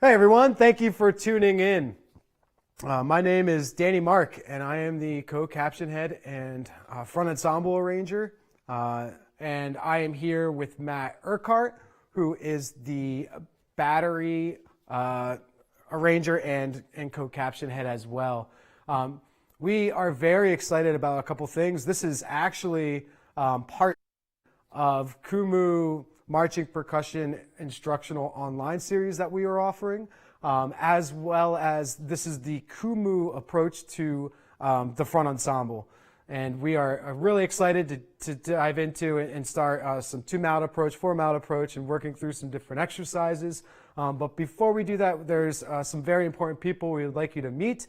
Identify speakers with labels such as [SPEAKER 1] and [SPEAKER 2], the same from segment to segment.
[SPEAKER 1] Hey everyone, thank you for tuning in. My name is Danny Mark and I am the co-caption head and front ensemble arranger. And I am here with Matt Urquhart, who is the battery arranger and co-caption head as well. We are very excited about a couple things. This is actually part of KUMU Marching Percussion Instructional Online series that we are offering, as well as this is the KUMU approach to the front ensemble. And we are really excited to dive into and start some 2-mallet approach, 4-mallet approach, and working through some different exercises. But before we do that, there's some very important people we would like you to meet.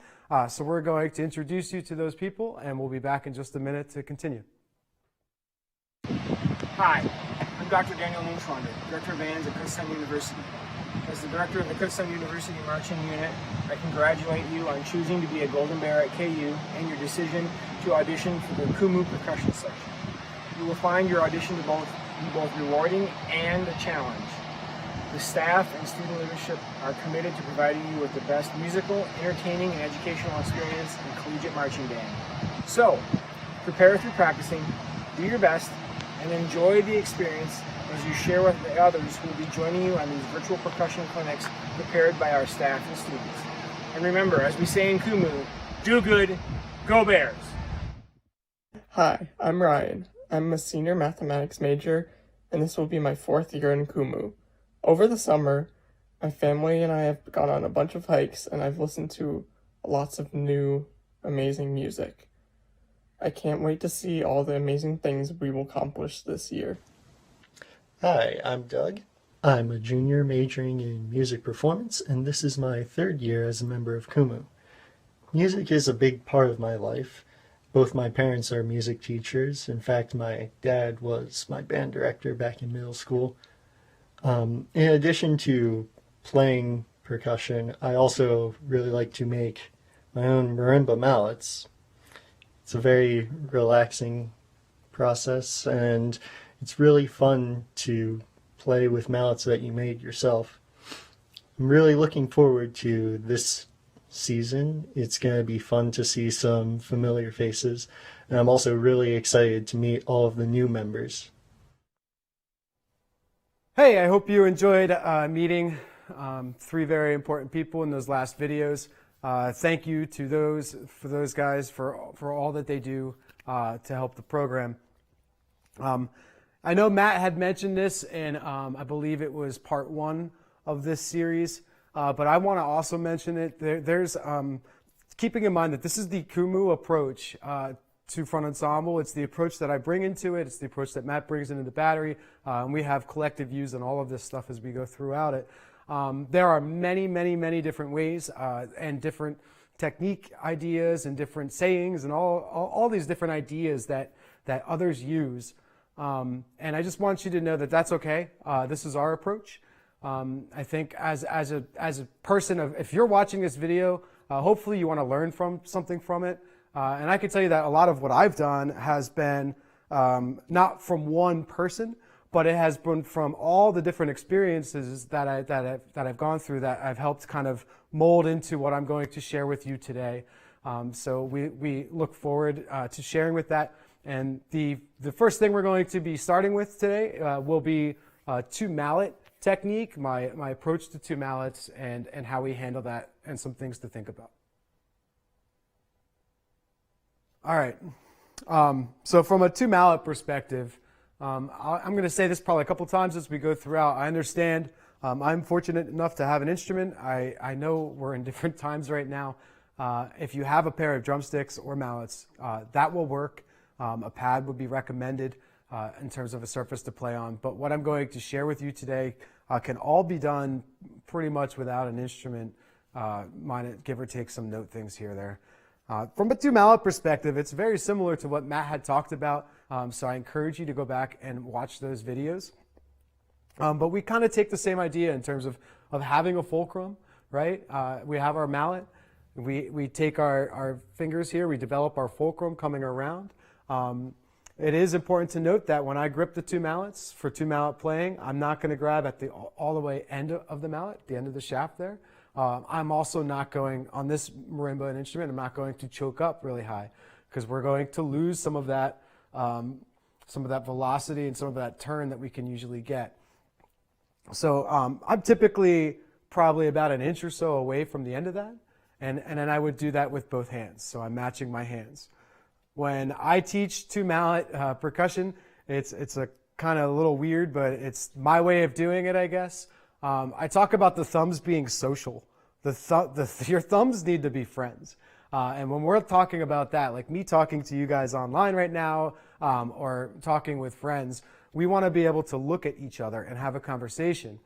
[SPEAKER 1] So we're going to introduce you to those people, and we'll be back in just a minute to continue.
[SPEAKER 2] Hi, I'm Dr. Daniel Moonschwander, Director of Bands at Kutztown University. As the Director of the Kutztown University Marching Unit, I congratulate you on choosing to be a Golden Bear at KU and your decision to audition for the KUMU percussion section. You will find your audition to be both rewarding and a challenge. The staff and student leadership are committed to providing you with the best musical, entertaining, and educational experience in collegiate marching band. So, prepare through practicing, do your best, and enjoy the experience as you share with the others who will be joining you on these virtual percussion clinics prepared by our staff and students. And remember, as we say in KUMU, do good, go Bears!
[SPEAKER 3] Hi, I'm Ryan. I'm a senior mathematics major, and this will be my 4th year in KUMU. Over the summer, my family and I have gone on a bunch of hikes, and I've listened to lots of new, amazing music. I can't wait to see all the amazing things we will accomplish this year.
[SPEAKER 4] Hi, I'm Doug. I'm a junior majoring in music performance, and this is my 3rd year as a member of KUMU. Music is a big part of my life. Both my parents are music teachers. In fact, my dad was my band director back in middle school. In addition to playing percussion, I also really like to make my own marimba mallets. It's a very relaxing process, and it's really fun to play with mallets that you made yourself. I'm really looking forward to this season. It's going to be fun to see some familiar faces, and I'm also really excited to meet all of the new members.
[SPEAKER 1] Hey, I hope you enjoyed meeting 3 very important people in those last videos. Thank you to those guys for all that they do to help the program. I know Matt had mentioned this, and I believe it was part 1 of this series, but I want to also mention it. There's keeping in mind that this is the KUMU approach to front ensemble. It's the approach that I bring into it. It's the approach that Matt brings into the battery. And we have collective views on all of this stuff as we go throughout it. There are many different ways and different technique ideas and different sayings and all these different ideas that others use. And I just want you to know that that's okay. This is our approach. I think as a person, if you're watching this video, hopefully you want to learn something from it. And I can tell you that a lot of what I've done has been not from one person, but it has been from all the different experiences that I've gone through that I've helped kind of mold into what I'm going to share with you today. So we look forward to sharing with that. And the first thing we're going to be starting with today will be 2-mallet technique, my approach to 2 mallets, and how we handle that, and some things to think about. All right. So from a 2-mallet perspective, I'm going to say this probably a couple times as we go throughout. I understand I'm fortunate enough to have an instrument. I know we're in different times right now. If you have a pair of drumsticks or mallets, that will work. A pad would be recommended in terms of a surface to play on. But what I'm going to share with you today can all be done pretty much without an instrument, give or take some note things here or there. From a 2-mallet perspective, it's very similar to what Matt had talked about, so I encourage you to go back and watch those videos. But we kind of take the same idea in terms of having a fulcrum, right? We have our mallet, we take our fingers here, we develop our fulcrum coming around, It is important to note that when I grip the two mallets for two mallet playing, I'm not going to grab at the all the way end of the mallet, the end of the shaft there. I'm also not going, on this marimba instrument, I'm not going to choke up really high because we're going to lose some of that velocity and some of that turn that we can usually get. So I'm typically probably about an inch or so away from the end of that, and then I would do that with both hands. So I'm matching my hands. When I teach two mallet percussion, it's a kind of a little weird, but it's my way of doing it, I guess. I talk about the thumbs being social. Your thumbs need to be friends. And when we're talking about that, like me talking to you guys online right now, or talking with friends, we want to be able to look at each other and have a conversation.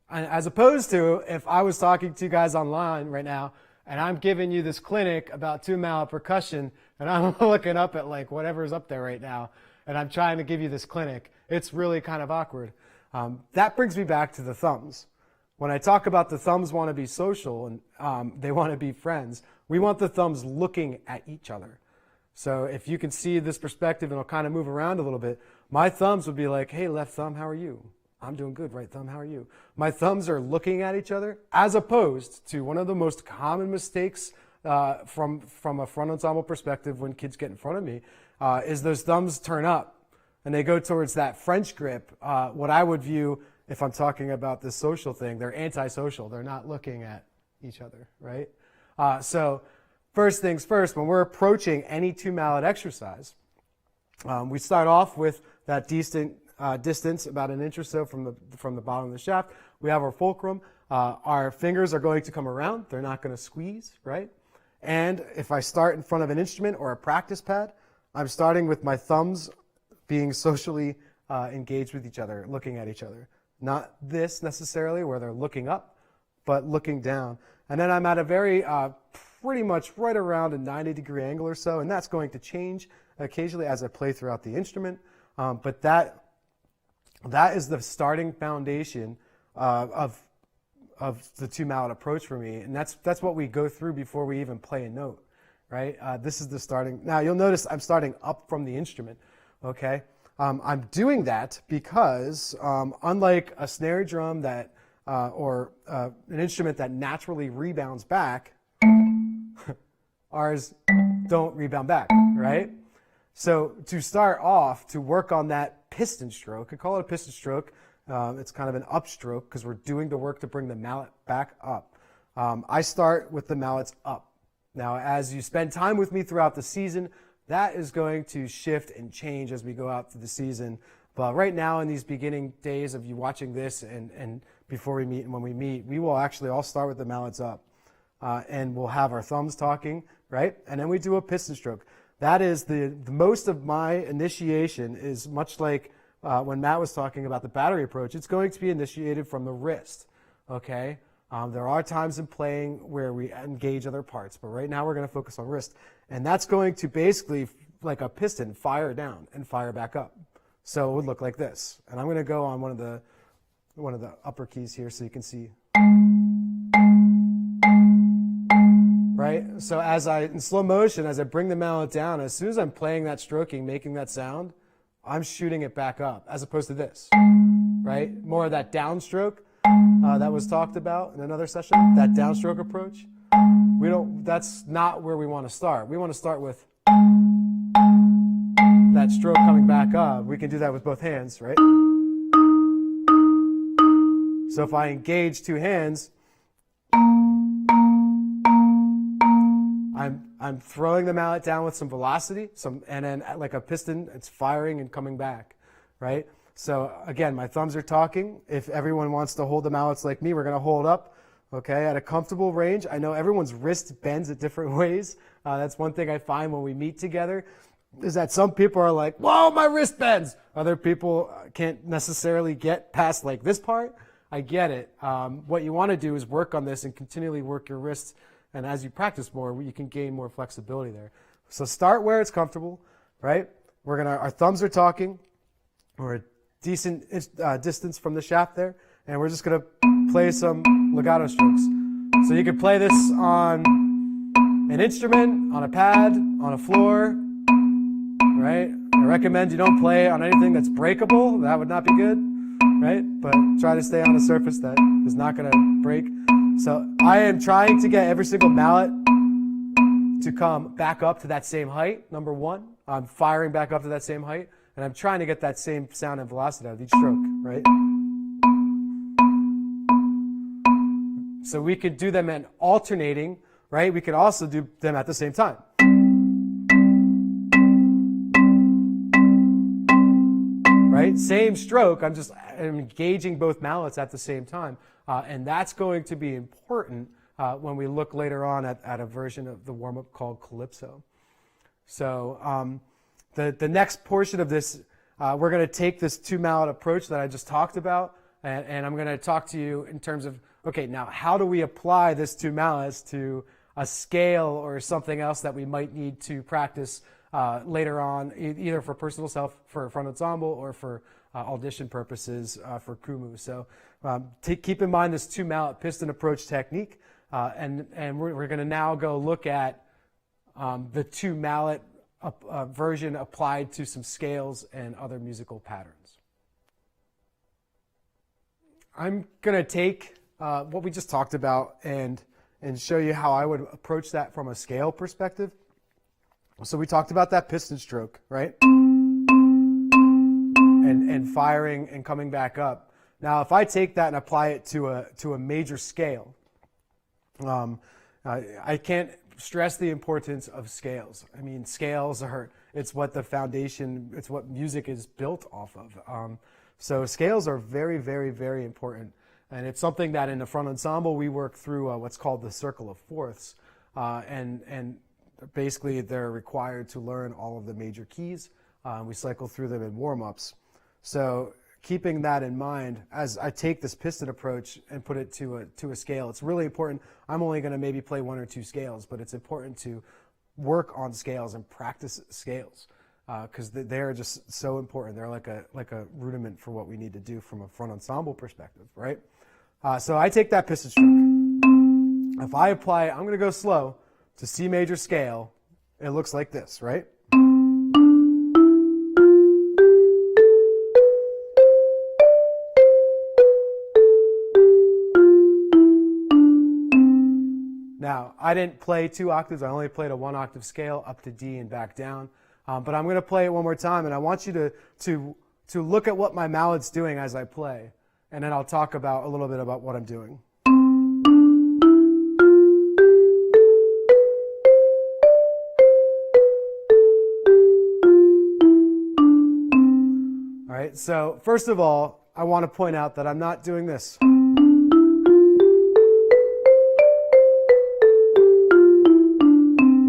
[SPEAKER 1] As opposed to if I was talking to you guys online right now, and I'm giving you this clinic about two mallet percussion, and I'm looking up at like whatever's up there right now, and I'm trying to give you this clinic, it's really kind of awkward. That brings me back to the thumbs. When I talk about the thumbs want to be social and they want to be friends, we want the thumbs looking at each other. So if you can see this perspective, and it'll kind of move around a little bit, my thumbs would be like, hey, left thumb, how are you? I'm doing good. Right thumb, how are you? My thumbs are looking at each other, as opposed to one of the most common mistakes from a front ensemble perspective when kids get in front of me is those thumbs turn up and they go towards that French grip. What I would view, if I'm talking about this social thing, they're antisocial. They're not looking at each other, right? So first things first, when we're approaching any two mallet exercise, we start off with that decent distance, about an inch or so from the bottom of the shaft. We have our fulcrum. Our fingers are going to come around. They're not going to squeeze, right? And if I start in front of an instrument or a practice pad, I'm starting with my thumbs being socially engaged with each other, looking at each other. Not this necessarily where they're looking up, but looking down. And then I'm at a very pretty much right around a 90-degree angle or so, and that's going to change occasionally as I play throughout the instrument. But that is the starting foundation of the two mallet approach for me, and that's what we go through before we even play a note, right? This is the starting. Now you'll notice I'm starting up from the instrument, okay? I'm doing that because unlike a snare drum that or an instrument that naturally rebounds back, ours don't rebound back, right? So to start off, to work on that piston stroke, I call it a piston stroke. It's kind of an upstroke because we're doing the work to bring the mallet back up. I start with the mallets up. Now, as you spend time with me throughout the season, that is going to shift and change as we go out through the season. But right now, in these beginning days of you watching this and before we meet and when we meet, we will actually all start with the mallets up. And we'll have our thumbs talking, right? And then we do a piston stroke. That is the most of my initiation is much like when Matt was talking about the battery approach. It's going to be initiated from the wrist, okay? There are times in playing where we engage other parts, but right now we're going to focus on wrist. And that's going to basically, like a piston, fire down and fire back up. So it would look like this. And I'm going to go on one of the upper keys here so you can see. Right? So in slow motion, as I bring the mallet down, as soon as I'm playing that stroking, making that sound, I'm shooting it back up, as opposed to this, right? More of that downstroke that was talked about in another session, that downstroke approach. That's not where we want to start. We want to start with that stroke coming back up. We can do that with both hands, right? So if I engage two hands, I'm throwing the mallet down with some velocity, and then like a piston, it's firing and coming back, right? So again, my thumbs are talking. If everyone wants to hold the mallets like me, we're going to hold up, okay, at a comfortable range. I know everyone's wrist bends at different ways. That's one thing I find when we meet together, is that some people are like, whoa, my wrist bends. Other people can't necessarily get past like this part. I get it. What you want to do is work on this and continually work your wrists. And as you practice more, you can gain more flexibility there. So start where it's comfortable, right? Our thumbs are talking. We're a decent distance from the shaft there. And we're just going to play some legato strokes. So you can play this on an instrument, on a pad, on a floor, right? I recommend you don't play on anything that's breakable. That would not be good, right? But try to stay on a surface that is not going to break. So I am trying to get every single mallet to come back up to that same height, number one. I'm firing back up to that same height, and I'm trying to get that same sound and velocity out of each stroke, right? So we could do them in alternating, right? We could also do them at the same time. Right? Same stroke, I'm engaging both mallets at the same time. And that's going to be important when we look later on at a version of the warm-up called CALYPSO. So the next portion of this, we're going to take this two-mallet approach that I just talked about, and I'm going to talk to you in terms of, okay, now how do we apply this two mallets to a scale or something else that we might need to practice later on, either for personal self, for Front Ensemble, or for audition purposes for KUMU. So keep in mind this two mallet piston approach technique, and we're going to now go look at the two mallet version applied to some scales and other musical patterns. I'm going to take what we just talked about and show you how I would approach that from a scale perspective. So we talked about that piston stroke, right? And firing and coming back up. Now, if I take that and apply it to a major scale, I can't stress the importance of scales. I mean, scales it's what the foundation, it's what music is built off of. So scales are very, very, very important. And it's something that in the Front Ensemble, we work through what's called the circle of fourths. And basically, they're required to learn all of the major keys. We cycle through them in warm-ups. So keeping that in mind, as I take this piston approach and put it to a scale, it's really important. I'm only going to maybe play one or two scales, but it's important to work on scales and practice scales because they're just so important. They're like a rudiment for what we need to do from a Front Ensemble perspective, right? So I take that piston stroke. If I apply, I'm going to go slow to C major scale. It looks like this, right? Now, I didn't play 2 octaves. I only played a 1 octave scale up to D and back down. But I'm going to play it one more time, and I want you to look at what my mallet's doing as I play. And then I'll talk about a little bit about what I'm doing. All right, so first of all, I want to point out that I'm not doing this.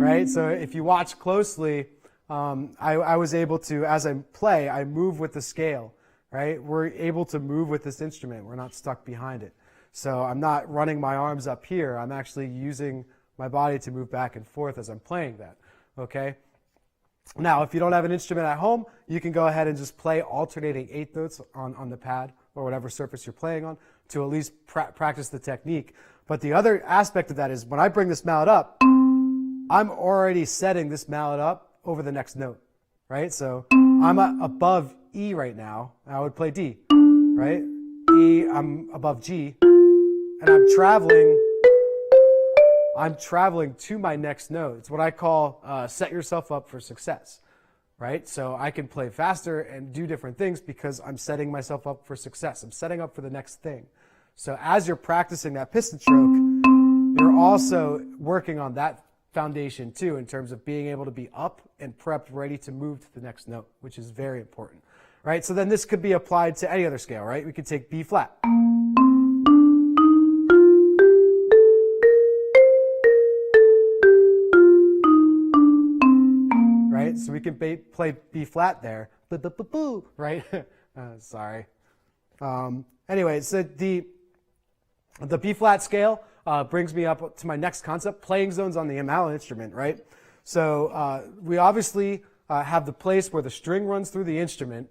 [SPEAKER 1] Right, so if you watch closely, I was able to, as I play, I move with the scale. Right? We're able to move with this instrument. We're not stuck behind it. So I'm not running my arms up here. I'm actually using my body to move back and forth as I'm playing that. Okay? Now, if you don't have an instrument at home, you can go ahead and just play alternating 8th notes on the pad or whatever surface you're playing on to at least practice the technique. But the other aspect of that is when I bring this mallet up, I'm already setting this mallet up over the next note. Right? So I'm above E right now. I would play D, right? E, I'm above G, and I'm traveling to my next note. It's what I call set yourself up for success, right? So I can play faster and do different things because I'm setting myself up for success. I'm setting up for the next thing. So as you're practicing that piston stroke, you're also working on that foundation too in terms of being able to be up and prepped, ready to move to the next note, which is very important. Right, so then this could be applied to any other scale, right? We could take B flat. Right, so we can play B flat there. Right? Sorry. Anyway, so the B flat scale brings me up to my next concept, playing zones on the mallet instrument, right? So we obviously have the place where the string runs through the instrument,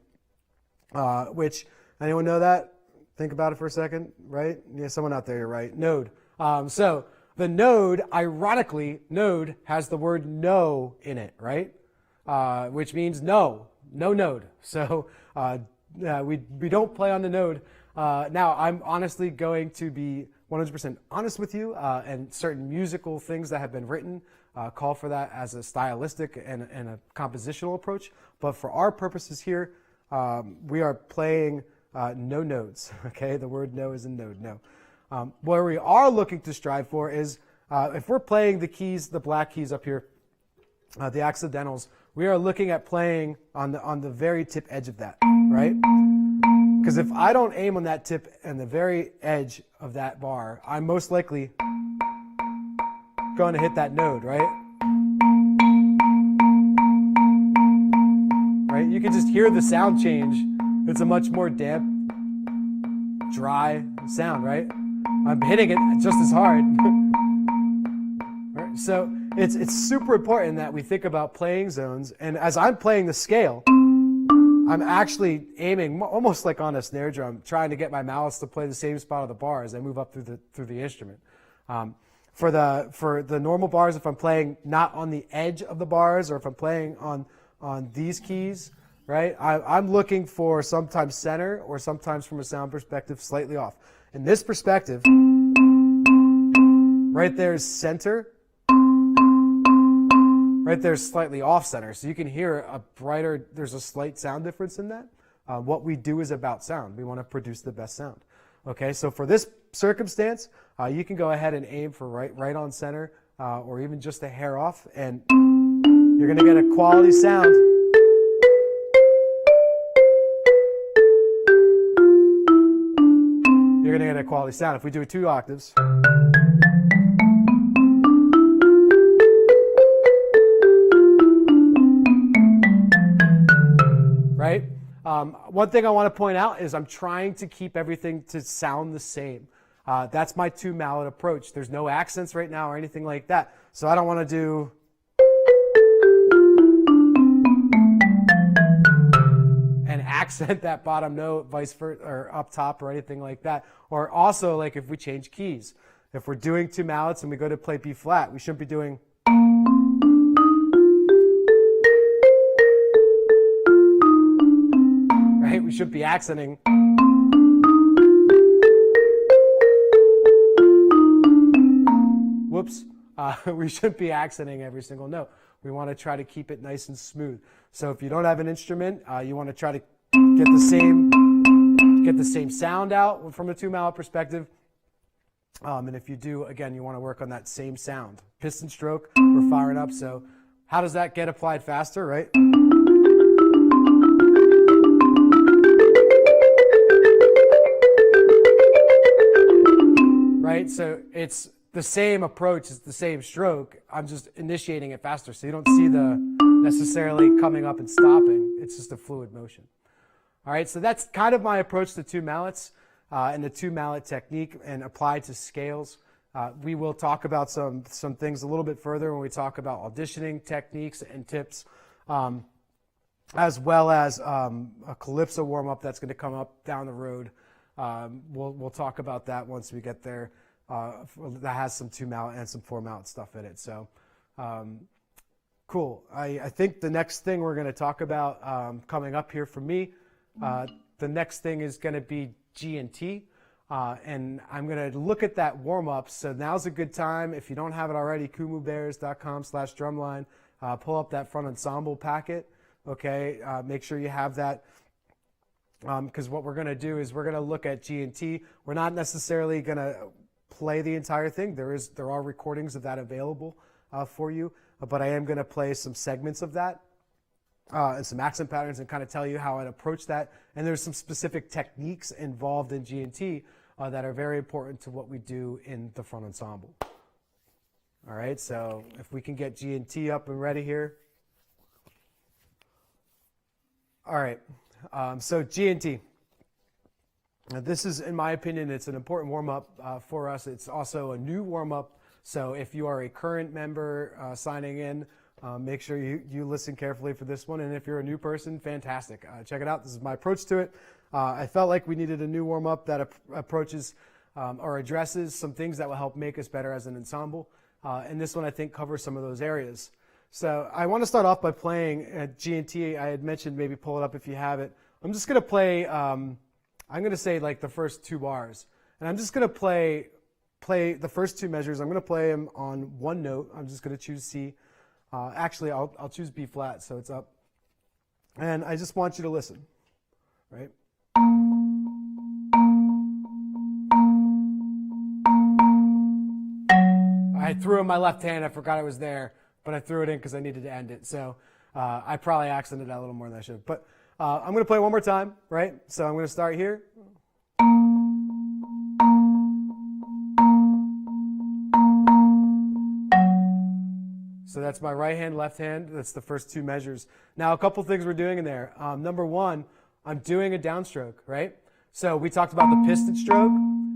[SPEAKER 1] which, anyone know that? Think about it for a second, right? Yeah, someone out there, you're right. Node. So the node, ironically, node has the word no in it, right? which means no node. So we don't play on the node. Now, I'm honestly going to be 100% honest with you, and certain musical things that have been written call for that as a stylistic and a compositional approach. But for our purposes here, we are playing no nodes. Okay, the word no is in node, no. Where we are looking to strive for is if we're playing the keys, the black keys up here, the accidentals, we are looking at playing on the very tip edge of that, right? Because if I don't aim on that tip and the very edge of that bar, I'm most likely going to hit that node, right? Right? You can just hear the sound change. It's a much more damp, dry sound, right? I'm hitting it just as hard. Right? So it's super important that we think about playing zones. And as I'm playing the scale, I'm actually aiming almost like on a snare drum, trying to get my mouth to play the same spot of the bar as I move up through the instrument. For the normal bars, if I'm playing not on the edge of the bars, or if I'm playing on these keys, right, I'm looking for sometimes center, or sometimes from a sound perspective slightly off. In this perspective, right there is center. Right there's slightly off center, so you can hear there's a slight sound difference in that. What we do is about sound. We want to produce the best sound. Okay, so for this circumstance, you can go ahead and aim for right on center, or even just a hair off, and you're going to get a quality sound. You're going to get a quality sound. If we do 2 octaves. Right? One thing I want to point out is I'm trying to keep everything to sound the same. That's my 2 mallet approach. There's no accents right now or anything like that. So I don't want to do and accent that bottom note, vice versa, or up top or anything like that. Or also, like if we change keys. If we're doing 2 mallets and we go to play B flat, we shouldn't be doing right? We should be accenting. Whoops. We shouldn't be accenting every single note. We want to try to keep it nice and smooth. So if you don't have an instrument, you want to try to get the same sound out from a 2 mallet perspective. And if you do, again, you want to work on that same sound. Piston stroke, we're firing up. So how does that get applied faster, right? Right? So it's the same approach, it's the same stroke. I'm just initiating it faster. So you don't see the necessarily coming up and stopping. It's just a fluid motion. All right, so that's kind of my approach to 2 mallets and the 2 mallet technique and applied to scales. We will talk about some things a little bit further when we talk about auditioning techniques and tips, as well as a CALYPSO warm-up that's going to come up down the road. We'll talk about that once we get there. That has some 2 mallet and some 4 mallet stuff in it. So cool. I think the next thing we're going to talk about coming up here for me, the next thing is going to be G&T. And I'm going to look at that warm-up. So now's a good time. If you don't have it already, kumubears.com/drumline. Pull up that Front Ensemble packet. Okay, make sure you have that. Because what we're going to do is we're going to look at G&T. We're not necessarily going to play the entire thing. There are recordings of that available for you, but I am going to play some segments of that and some accent patterns and kind of tell you how I'd approach that. And there's some specific techniques involved in G&T that are very important to what we do in the Front Ensemble. All right, so if we can get G&T up and ready here. All right, so G&T. Now this is, in my opinion, it's an important warm-up for us. It's also a new warm-up, so if you are a current member signing in, make sure you listen carefully for this one. And if you're a new person, fantastic. Check it out. This is my approach to it. I felt like we needed a new warm-up that approaches or addresses some things that will help make us better as an ensemble. And this one, I think, covers some of those areas. So I want to start off by playing at G&T. I had mentioned maybe pull it up if you have it. I'm just going to play, I'm going to say like the first 2 bars. And I'm just going to play the first 2 measures. I'm going to play them on one note. I'm just going to choose C. Actually, I'll choose B flat, so it's up. And I just want you to listen, right? I threw in my left hand. I forgot it was there, but I threw it in because I needed to end it. So I probably accented that a little more than I should. But I'm going to play one more time, right? So I'm going to start here. So that's my right hand, left hand. That's the first 2 measures. Now, a couple things we're doing in there. Number 1, I'm doing a downstroke, right? So we talked about the piston stroke.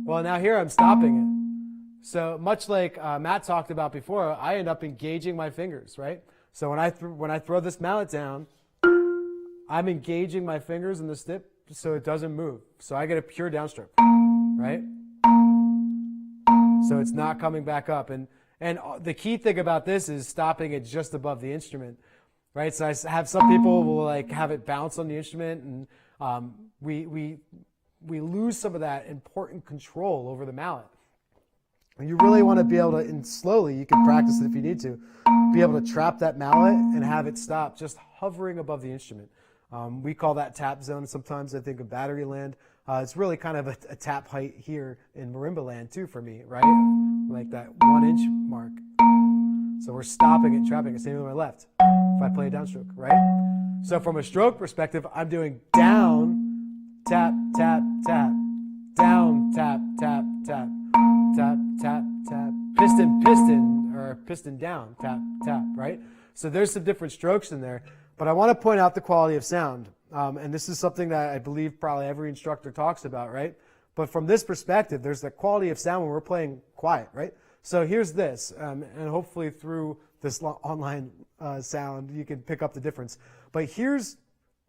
[SPEAKER 1] Well, now here I'm stopping it. So much like Matt talked about before, I end up engaging my fingers, right? So when I throw this mallet down, I'm engaging my fingers in the stip so it doesn't move. So I get a pure downstroke, right? So it's not coming back up. And the key thing about this is stopping it just above the instrument, right? So I have some people will like have it bounce on the instrument, and we lose some of that important control over the mallet. And you really want to be able to, and slowly, you can practice it if you need to, be able to trap that mallet and have it stop just hovering above the instrument. We call that tap zone. Sometimes I think of battery land. It's really kind of a tap height here in marimba land too for me, right? Like that 1-inch mark. So we're stopping it, trapping it. Same with my left if I play a downstroke, right? So from a stroke perspective, I'm doing down, tap, tap, tap, down, tap, tap, tap, tap, tap, tap, piston, piston, or piston down, tap, tap, right? So there's some different strokes in there. But I want to point out the quality of sound. And this is something that I believe probably every instructor talks about, right? But from this perspective, there's the quality of sound when we're playing quiet, right? So here's this, and hopefully through this online sound, you can pick up the difference. But here's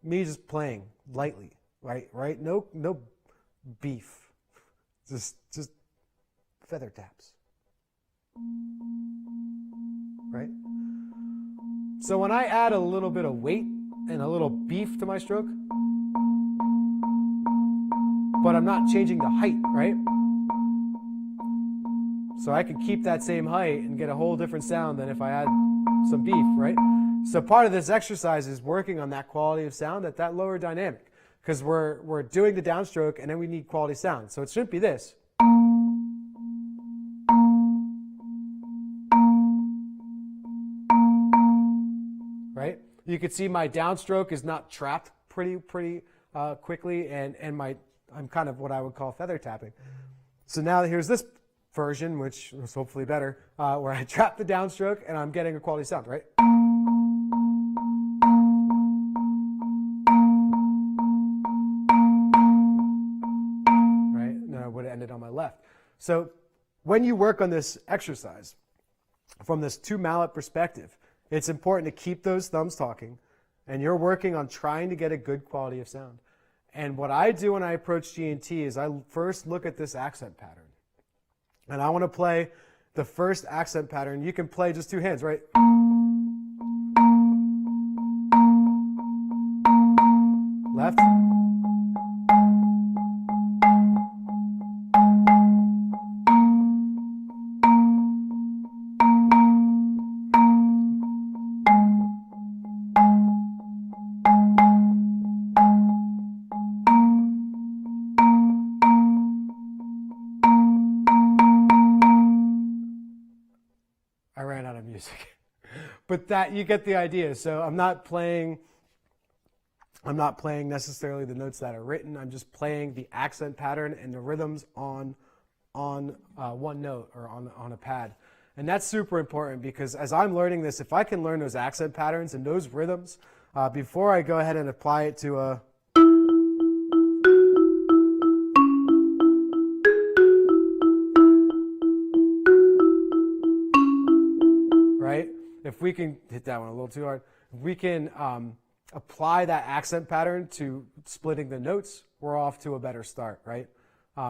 [SPEAKER 1] me just playing lightly, right? No beef, just feather taps, right? So when I add a little bit of weight and a little beef to my stroke, but I'm not changing the height, right? So I can keep that same height and get a whole different sound than if I add some beef, right? So part of this exercise is working on that quality of sound at that lower dynamic, because we're doing the downstroke and then we need quality sound. So it shouldn't be this. Right? You can see my downstroke is not trapped pretty quickly, and I'm kind of what I would call feather tapping. So now here's this version, which was hopefully better, where I trap the downstroke and I'm getting a quality sound, right? Right? Now I would have ended on my left. So when you work on this exercise from this 2 mallet perspective, it's important to keep those thumbs talking, and you're working on trying to get a good quality of sound. And what I do when I approach G&T is I first look at this accent pattern. And I want to play the first accent pattern. You can play just 2 hands, right? Left. I ran out of music, but that you get the idea. So I'm not playing necessarily the notes that are written. I'm just playing the accent pattern and the rhythms on one note or on a pad. And that's super important, because as I'm learning this, if I can learn those accent patterns and those rhythms before I go ahead and apply it to a right? If we can hit that one a little too hard, if we can apply that accent pattern to splitting the notes, we're off to a better start, right?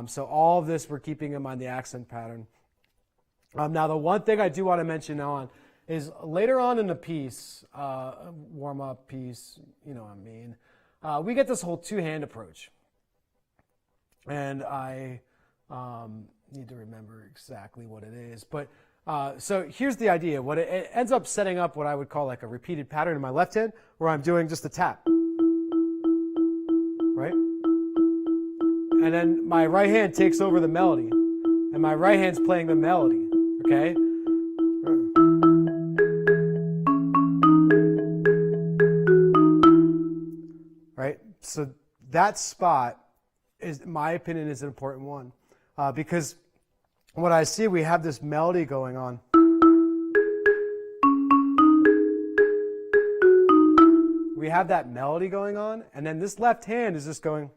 [SPEAKER 1] So all of this, we're keeping in mind the accent pattern. Now, the one thing I do want to mention on is later on in the piece, warm-up piece, you know what I mean, we get this whole two-hand approach. And I need to remember exactly what it is. But so here's the idea. What it ends up setting up what I would call like a repeated pattern in my left hand, where I'm doing just a tap. Right? And then my right hand takes over the melody. And my right hand's playing the melody. Okay? Right? So that spot is, in my opinion, is an important one. Because what I see, we have this melody going on. We have that melody going on, and then this left hand is just going,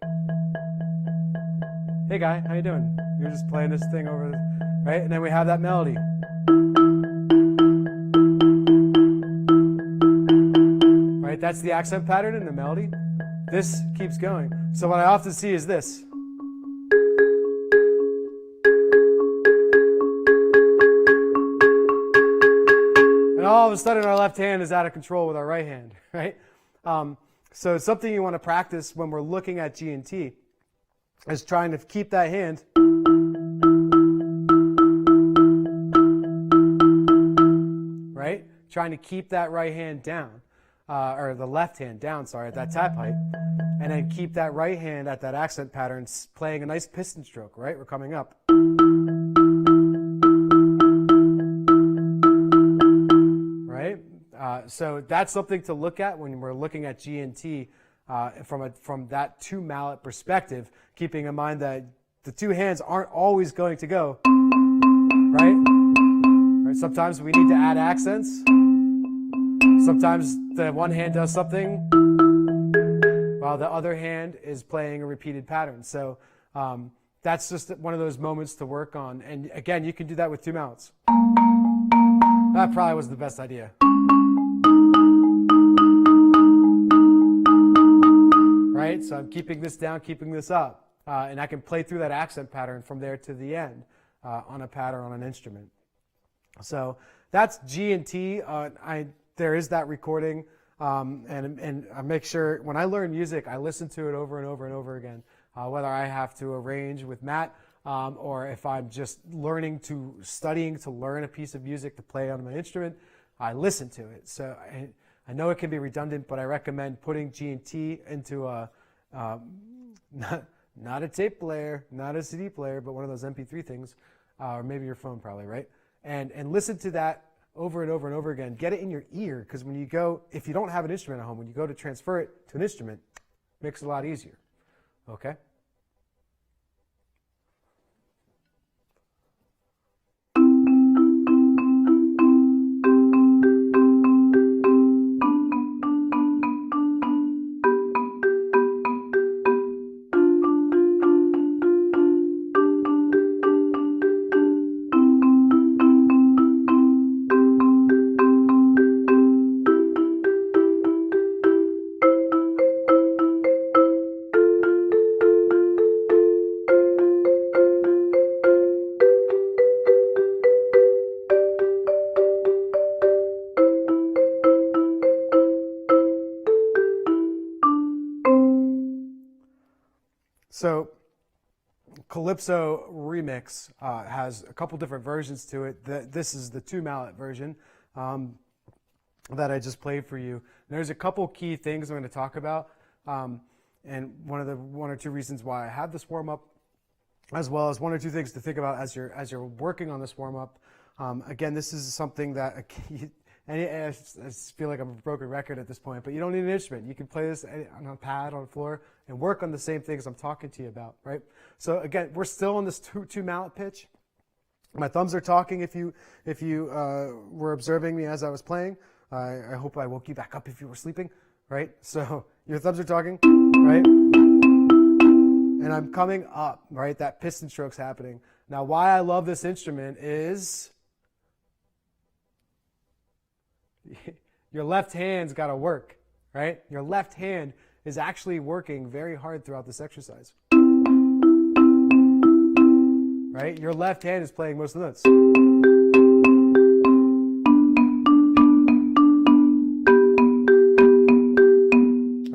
[SPEAKER 1] hey guy, how you doing? You're just playing this thing over, right? And then we have that melody. Right, that's the accent pattern in the melody. This keeps going. So what I often see is this. And all of a sudden our left hand is out of control with our right hand, right? So it's something you want to practice when we're looking at G&T, is trying to keep that hand right? Trying to keep that right hand down, or the left hand down, sorry, at that tap height, and then keep that right hand at that accent pattern, playing a nice piston stroke, right? We're coming up. Right? So that's something to look at when we're looking at G&T from that two mallet perspective, keeping in mind that the two hands aren't always going to go, right? Right? Sometimes we need to add accents. Sometimes the one hand does something while the other hand is playing a repeated pattern. So that's just one of those moments to work on. And again, you can do that with two mallets. That probably was the best idea. Right? So I'm keeping this down, keeping this up. And I can play through that accent pattern from there to the end on a pad or on an instrument. So that's G&T. There is that recording. And I make sure when I learn music, I listen to it over and over and over again. Whether I have to arrange with Matt or if I'm just studying to learn a piece of music to play on my instrument, I listen to it. So I know it can be redundant, but I recommend putting G&T into not a tape player, not a CD player, but one of those MP3 things, or maybe your phone probably, right? And listen to that over and over and over again. Get it in your ear, because when you go, if you don't have an instrument at home, when you go to transfer it to an instrument, it makes it a lot easier. Okay? So CALYPSO Remix has a couple different versions to it. This is the two mallet version that I just played for you. And there's a couple key things I'm going to talk about, and one or two reasons why I have this warm up, as well as one or two things to think about as you're working on this warm up. Again, this is something that I just feel like I'm a broken record at this point, but you don't need an instrument. You can play this on a pad, on the floor, and work on the same things I'm talking to you about, right? So again, we're still on this two mallet pitch. My thumbs are talking if you were observing me as I was playing. I hope I woke you back up if you were sleeping, right? So your thumbs are talking, right? And I'm coming up, right? That piston stroke's happening. Now, why I love this instrument is your left hand's got to work, right? Your left hand is actually working very hard throughout this exercise, right? Your left hand is playing most of the notes.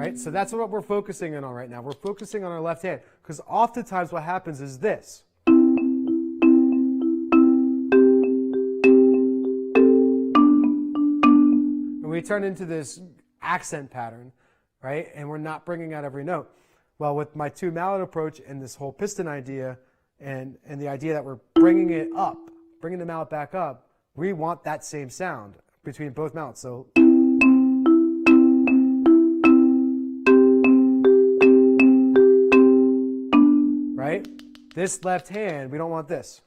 [SPEAKER 1] right? So that's what we're focusing in on right now. We're focusing on our left hand because oftentimes what happens is this. And we turn into this accent pattern, right? And we're not bringing out every note. Well, with my two mallet approach and this whole piston idea and the idea that we're bringing it up, bringing the mallet back up, we want that same sound between both mallets. So right? This left hand, we don't want this.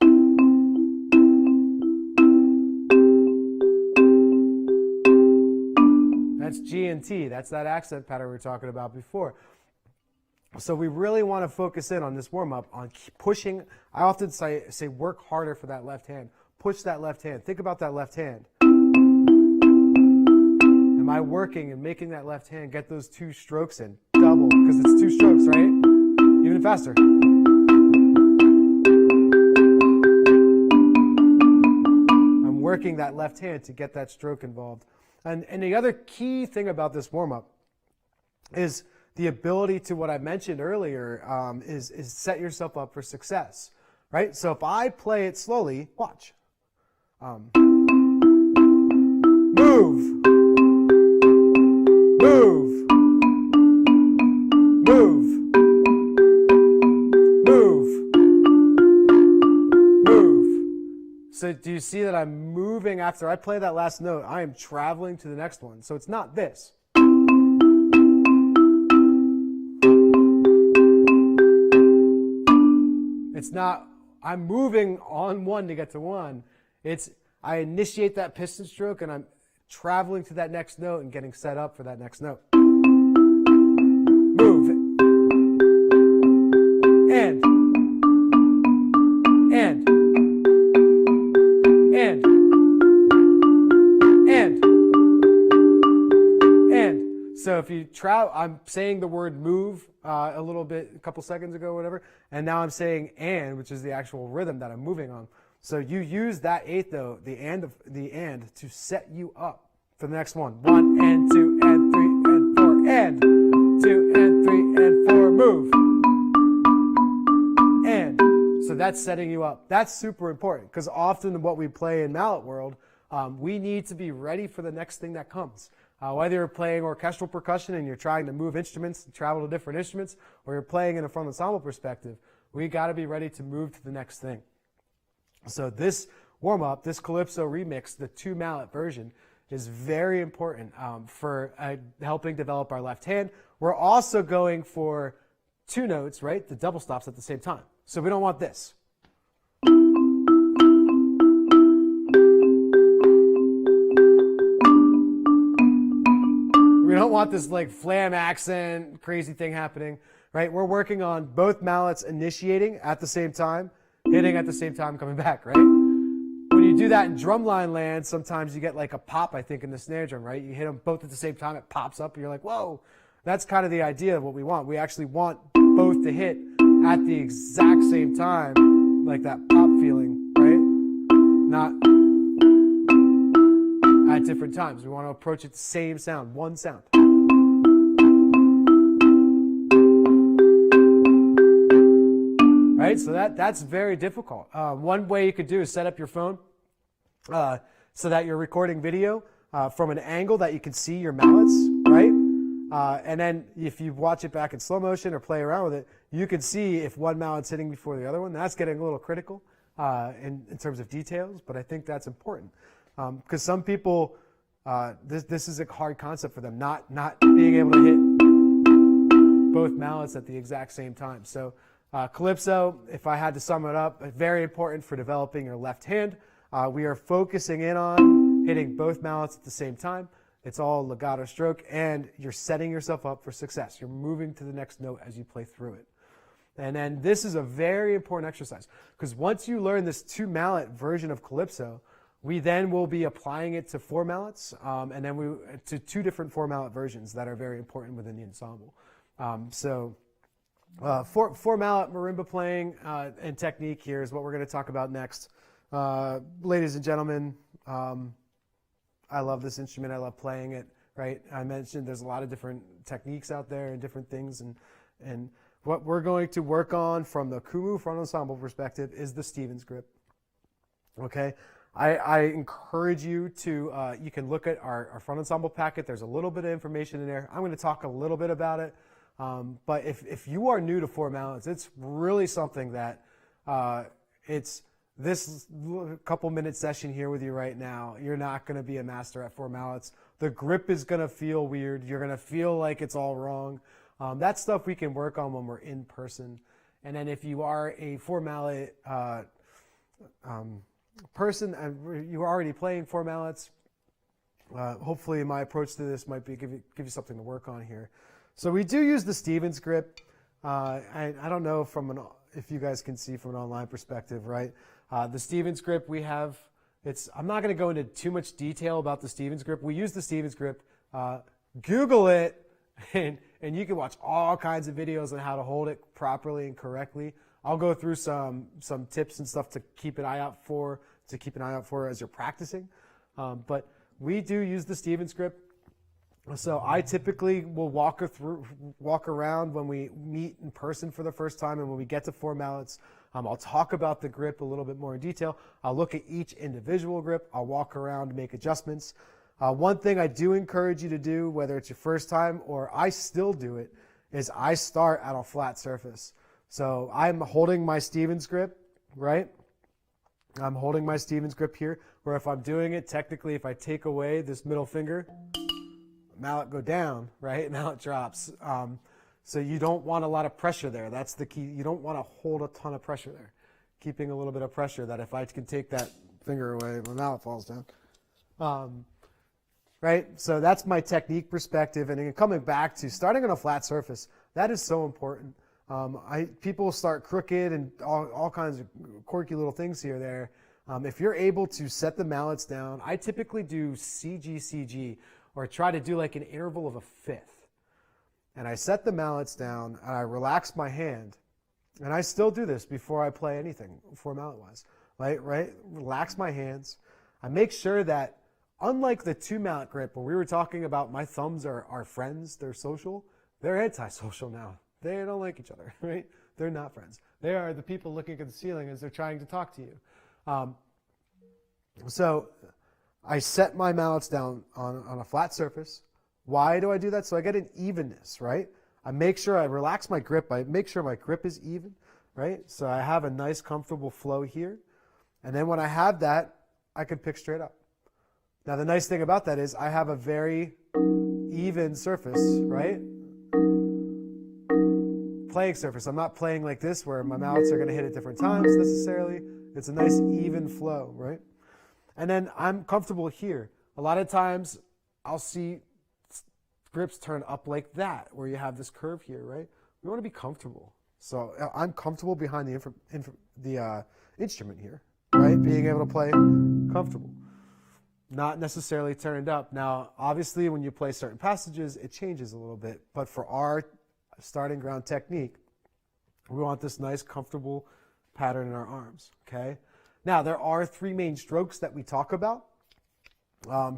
[SPEAKER 1] That's G and T. That's that accent pattern we were talking about before. So we really want to focus in on this warm-up, on pushing. I often say work harder for that left hand. Push that left hand. Think about that left hand. Am I working and making that left hand get those two strokes in? Double, because it's two strokes, right? Even faster. I'm working that left hand to get that stroke involved. And the other key thing about this warm-up is the ability to, what I mentioned earlier, is set yourself up for success, right? So if I play it slowly, watch. Move. Move. Move. Move. Move. So do you see that I'm moving after I play that last note? I am traveling to the next one. So it's not this. It's not, I'm moving on one to get to one. It's, I initiate that piston stroke and I'm traveling to that next note and getting set up for that next note. Move. And. So if you I'm saying the word move a little bit, a couple seconds ago, whatever, and now I'm saying and, which is the actual rhythm that I'm moving on. So you use that eighth note, the and to set you up for the next one. 1 and 2 and 3 and 4 and 2 and 3 and 4, move. And so that's setting you up. That's super important because often what we play in mallet world, we need to be ready for the next thing that comes. Whether you're playing orchestral percussion and you're trying to move instruments and travel to different instruments, or you're playing in a front ensemble perspective, we got to be ready to move to the next thing. So this warm-up, this Calypso remix, the two mallet version, is very important for helping develop our left hand. We're also going for two notes, right? The double stops at the same time. So we don't want this. We don't want this like flam accent, crazy thing happening, right? We're working on both mallets initiating at the same time, hitting at the same time, coming back, right? When you do that in drumline land, sometimes you get like a pop, I think, in the snare drum, right? You hit them both at the same time, it pops up, and you're like, whoa. That's kind of the idea of what we want. We actually want both to hit at the exact same time, like that pop feeling, right? Not at different times. We want to approach it the same sound, one sound. Right? So that's very difficult. One way you could do is set up your phone so that you're recording video from an angle that you can see your mallets, right? And then if you watch it back in slow motion or play around with it, you can see if one mallet's hitting before the other one. That's getting a little critical in terms of details, but I think that's important. Because some people, this is a hard concept for them, not being able to hit both mallets at the exact same time. So Calypso, if I had to sum it up, very important for developing your left hand. We are focusing in on hitting both mallets at the same time. It's all legato stroke, and you're setting yourself up for success. You're moving to the next note as you play through it. And then this is a very important exercise, because once you learn this two mallet version of Calypso, we then will be applying it to four mallets, and then to two different four mallet versions that are very important within the ensemble. Four mallet marimba playing and technique here is what we're going to talk about next. Ladies and gentlemen, I love this instrument. I love playing it. right? I mentioned there's a lot of different techniques out there and different things, and what we're going to work on from the KUMU Front Ensemble perspective is the Stevens grip. Okay, I encourage you to, you can look at our Front Ensemble packet. There's a little bit of information in there. I'm going to talk a little bit about it. But if you are new to four mallets, it's really something that it's this couple minute session here with you right now. You're not going to be a master at four mallets. The grip is going to feel weird. You're going to feel like it's all wrong. That stuff we can work on when we're in person. And then if you are a four mallet person and you're already playing four mallets, hopefully my approach to this might be give you something to work on here. So we do use the Stevens grip. I don't know if you guys can see from an online perspective, right? The Stevens grip we have, I'm not going to go into too much detail about the Stevens grip. We use the Stevens grip. Google it, and you can watch all kinds of videos on how to hold it properly and correctly. I'll go through some tips and stuff to keep an eye out for as you're practicing. But we do use the Stevens grip. So I typically will walk around when we meet in person for the first time, and when we get to four mallets, I'll talk about the grip a little bit more in detail. I'll look at each individual grip. I'll walk around and make adjustments. One thing I do encourage you to do, whether it's your first time or I still do it, is I start at a flat surface. So I'm holding my Stevens grip, right? I'm holding my Stevens grip here, where if I'm doing it, technically if I take away this middle finger, mallet go down, right? Mallet drops. So you don't want a lot of pressure there. That's the key. You don't want to hold a ton of pressure there. Keeping a little bit of pressure that if I can take that finger away, my mallet falls down. Right? So that's my technique perspective. And then coming back to starting on a flat surface, that is so important. People start crooked and all kinds of quirky little things here or there. If you're able to set the mallets down, I typically do CG, or try to do like an interval of a fifth. And I set the mallets down, and I relax my hand. And I still do this before I play anything, four mallet wise. Right? Relax my hands. I make sure that, unlike the two mallet grip, where we were talking about my thumbs are friends, they're social, they're antisocial now. They don't like each other, right? They're not friends. They are the people looking at the ceiling as they're trying to talk to you. So I set my mallets down on a flat surface. Why do I do that? So I get an evenness, right? I make sure I relax my grip. I make sure my grip is even, right? So I have a nice, comfortable flow here. And then when I have that, I can pick straight up. Now, the nice thing about that is I have a very even surface, right? Playing surface. I'm not playing like this where my mallets are going to hit at different times necessarily. It's a nice, even flow, right? And then I'm comfortable here. A lot of times I'll see grips turn up like that, where you have this curve here, right? We want to be comfortable. So I'm comfortable behind the instrument here, right? Being able to play comfortable. Not necessarily turned up. Now, obviously, when you play certain passages, it changes a little bit. But for our starting ground technique, we want this nice, comfortable pattern in our arms, okay? Now, there are three main strokes that we talk about.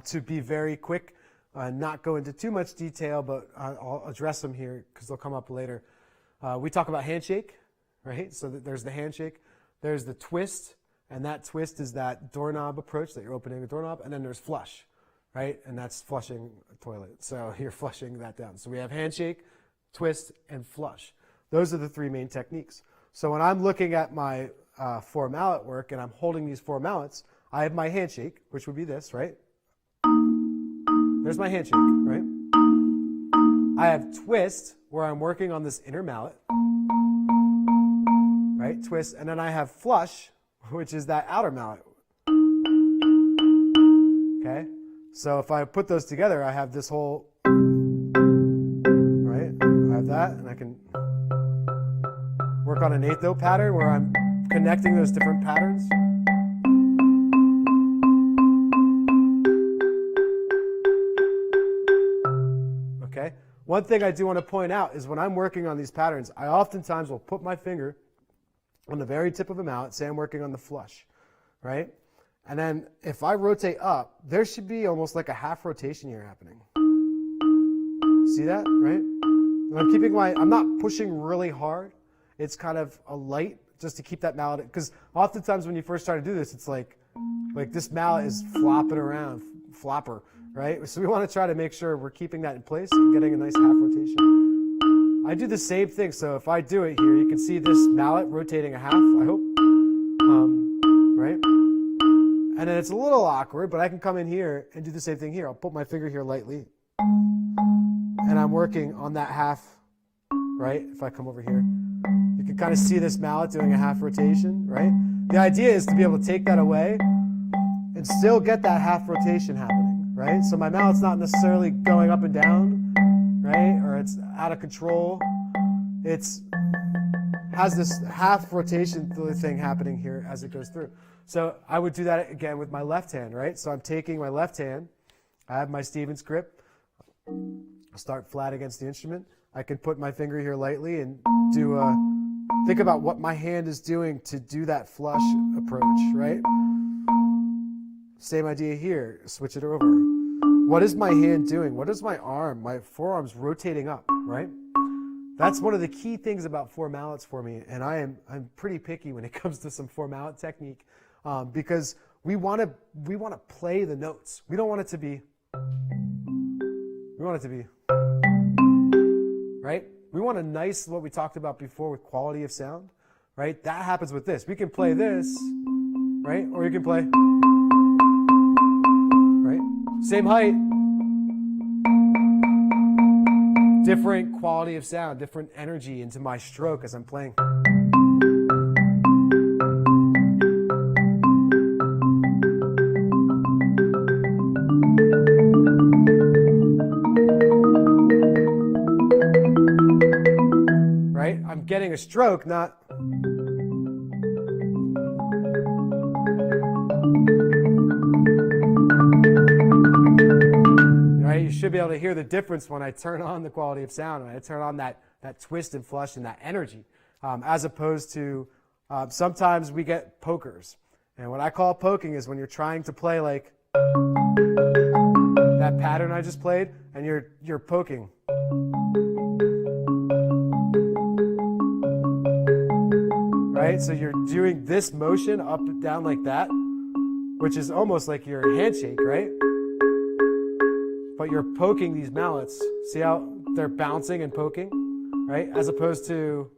[SPEAKER 1] To be very quick, not go into too much detail, but I'll address them here because they'll come up later. We talk about handshake, right? So there's the handshake. There's the twist, and that twist is that doorknob approach that you're opening a doorknob, and then there's flush, right? And that's flushing a toilet. So you're flushing that down. So we have handshake, twist, and flush. Those are the three main techniques. So when I'm looking at my four mallet work and I'm holding these four mallets, I have my handshake, which would be this, right? There's my handshake, right? I have twist, where I'm working on this inner mallet, right? Twist. And then I have flush, which is that outer mallet. Okay? So if I put those together, I have this whole, right? I have that, and I can work on an eighth-note pattern where I'm connecting those different patterns. Okay? One thing I do want to point out is when I'm working on these patterns, I oftentimes will put my finger on the very tip of a mallet, say I'm working on the flush, right? And then if I rotate up, there should be almost like a half rotation here happening. See that, right? And I'm not pushing really hard. It's kind of a light just to keep that mallet, because oftentimes when you first start to do this, it's like this mallet is flopping around, flopper, right? So we want to try to make sure we're keeping that in place and getting a nice half rotation. I do the same thing. So if I do it here, you can see this mallet rotating a half, I hope, right? And then it's a little awkward, but I can come in here and do the same thing here. I'll put my finger here lightly, and I'm working on that half, right? If I come over here, you can kind of see this mallet doing a half rotation, right? The idea is to be able to take that away and still get that half rotation happening, right? So my mallet's not necessarily going up and down, right? Or it's out of control. It's has this half rotation thing happening here as it goes through. So I would do that again with my left hand, right? So I'm taking my left hand, I have my Stevens grip, I'll start flat against the instrument. I can put my finger here lightly and do think about what my hand is doing to do that flush approach, right? Same idea here, switch it over. What is my hand doing? What is my arm? My forearm's rotating up, right? That's one of the key things about four mallets for me, and I'm pretty picky when it comes to some four mallet technique, because we want to play the notes. We don't want it to be. We want it to be. Right? We want a nice, what we talked about before with quality of sound, right? That happens with this. We can play this, right? Or you can play, right? Same height, different quality of sound, different energy into my stroke as I'm playing. Right? I'm getting a stroke, not... Right? You should be able to hear the difference when I turn on the quality of sound, when I turn on that twist and flush and that energy, as opposed to sometimes we get pokers. And what I call poking is when you're trying to play like that pattern I just played, and you're poking. Right? So you're doing this motion up and down like that, which is almost like your handshake, right? But you're poking these mallets. See how they're bouncing and poking, right? As opposed to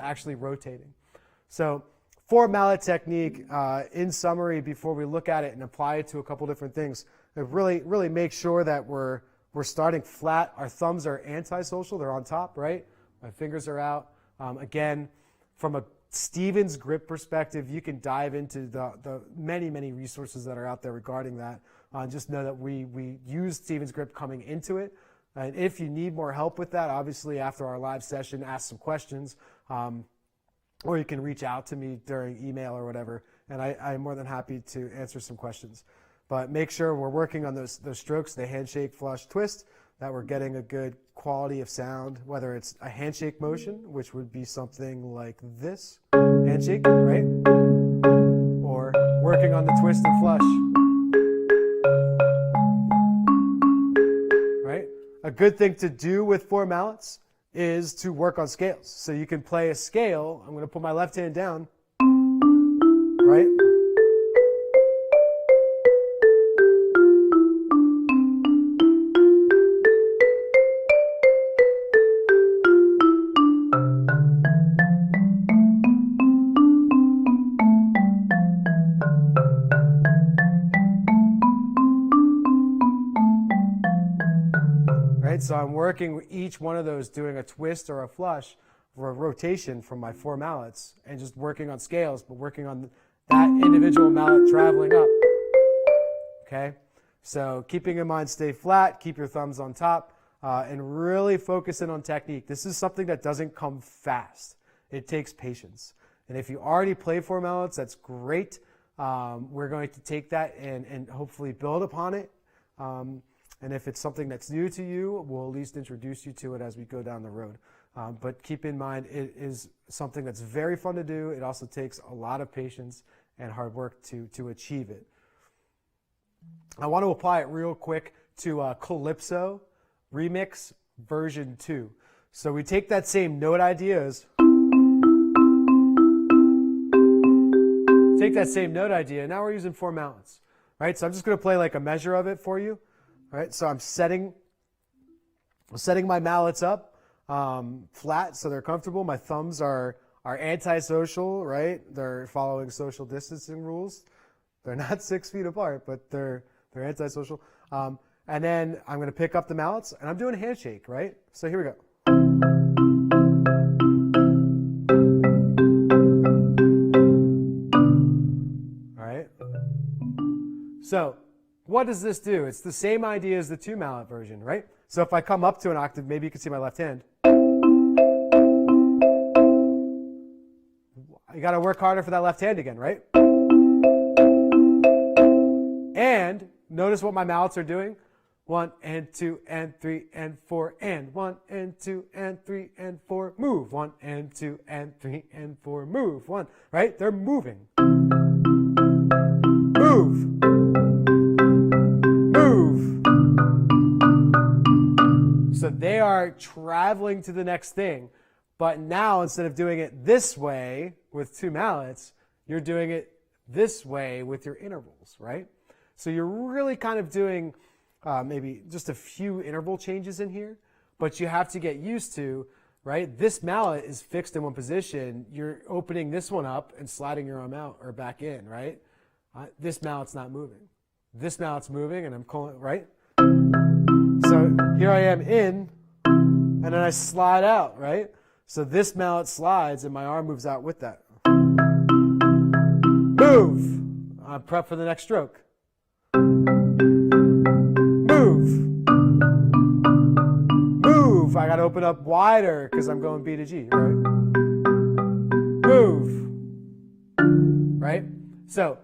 [SPEAKER 1] actually rotating. So four mallet technique, in summary, before we look at it and apply it to a couple different things, really make sure that we're starting flat. Our thumbs are antisocial, they're on top, right? My fingers are out. Again, from a Stevens grip perspective, you can dive into the many resources that are out there regarding that. Just know that we use Stevens grip coming into it. And if you need more help with that, obviously after our live session, ask some questions. Or you can reach out to me during email or whatever, and I'm more than happy to answer some questions. But make sure we're working on those strokes, the handshake, flush, twist, that we're getting a good quality of sound, whether it's a handshake motion, which would be something like this, handshake, right? Or working on the twist and flush. Right? A good thing to do with four mallets is to work on scales. So you can play a scale. I'm going to put my left hand down, right? So I'm working with each one of those, doing a twist or a flush or a rotation from my four mallets, and just working on scales, but working on that individual mallet traveling up. Okay? So keeping in mind, stay flat, keep your thumbs on top, and really focus in on technique. This is something that doesn't come fast. It takes patience. And if you already play four mallets, that's great. We're going to take that and hopefully build upon it. And if it's something that's new to you, we'll at least introduce you to it as we go down the road. But keep in mind, it is something that's very fun to do. It also takes a lot of patience, and hard work to achieve it. I want to apply it real quick to CALYPSO Remix version 2. So we take that same note idea now we're using 4 mallets, right? So I'm just going to play like a measure of it for you, right? So I'm setting my mallets up flat so they're comfortable. My thumbs are antisocial, right? They're following social distancing rules. They're not 6 feet apart, but they're antisocial. And then I'm going to pick up the mallets, and I'm doing a handshake, right? So here we go. All right. So what does this do? It's the same idea as the 2 mallet version, right? So if I come up to an octave, maybe you can see my left hand. You got to work harder for that left hand again, right? And notice what my mallets are doing. 1 and 2 and 3 and 4 and 1 and 2 and 3 and 4 move. 1 and 2 and 3 and 4 move. 1, right? They're moving. Move. Move. So they are traveling to the next thing. But now instead of doing it this way with 2 mallets, you're doing it this way with your intervals, right? So you're really kind of doing maybe just a few interval changes in here, but you have to get used to, right? This mallet is fixed in one position. You're opening this one up and sliding your arm out or back in, right? This mallet's not moving. This mallet's moving and I'm calling, right? So here I am in, and then I slide out, right? So this mallet slides and my arm moves out with that. Move. Prep for the next stroke. Move. I got to open up wider because I'm going B to G, right? Move. Right? So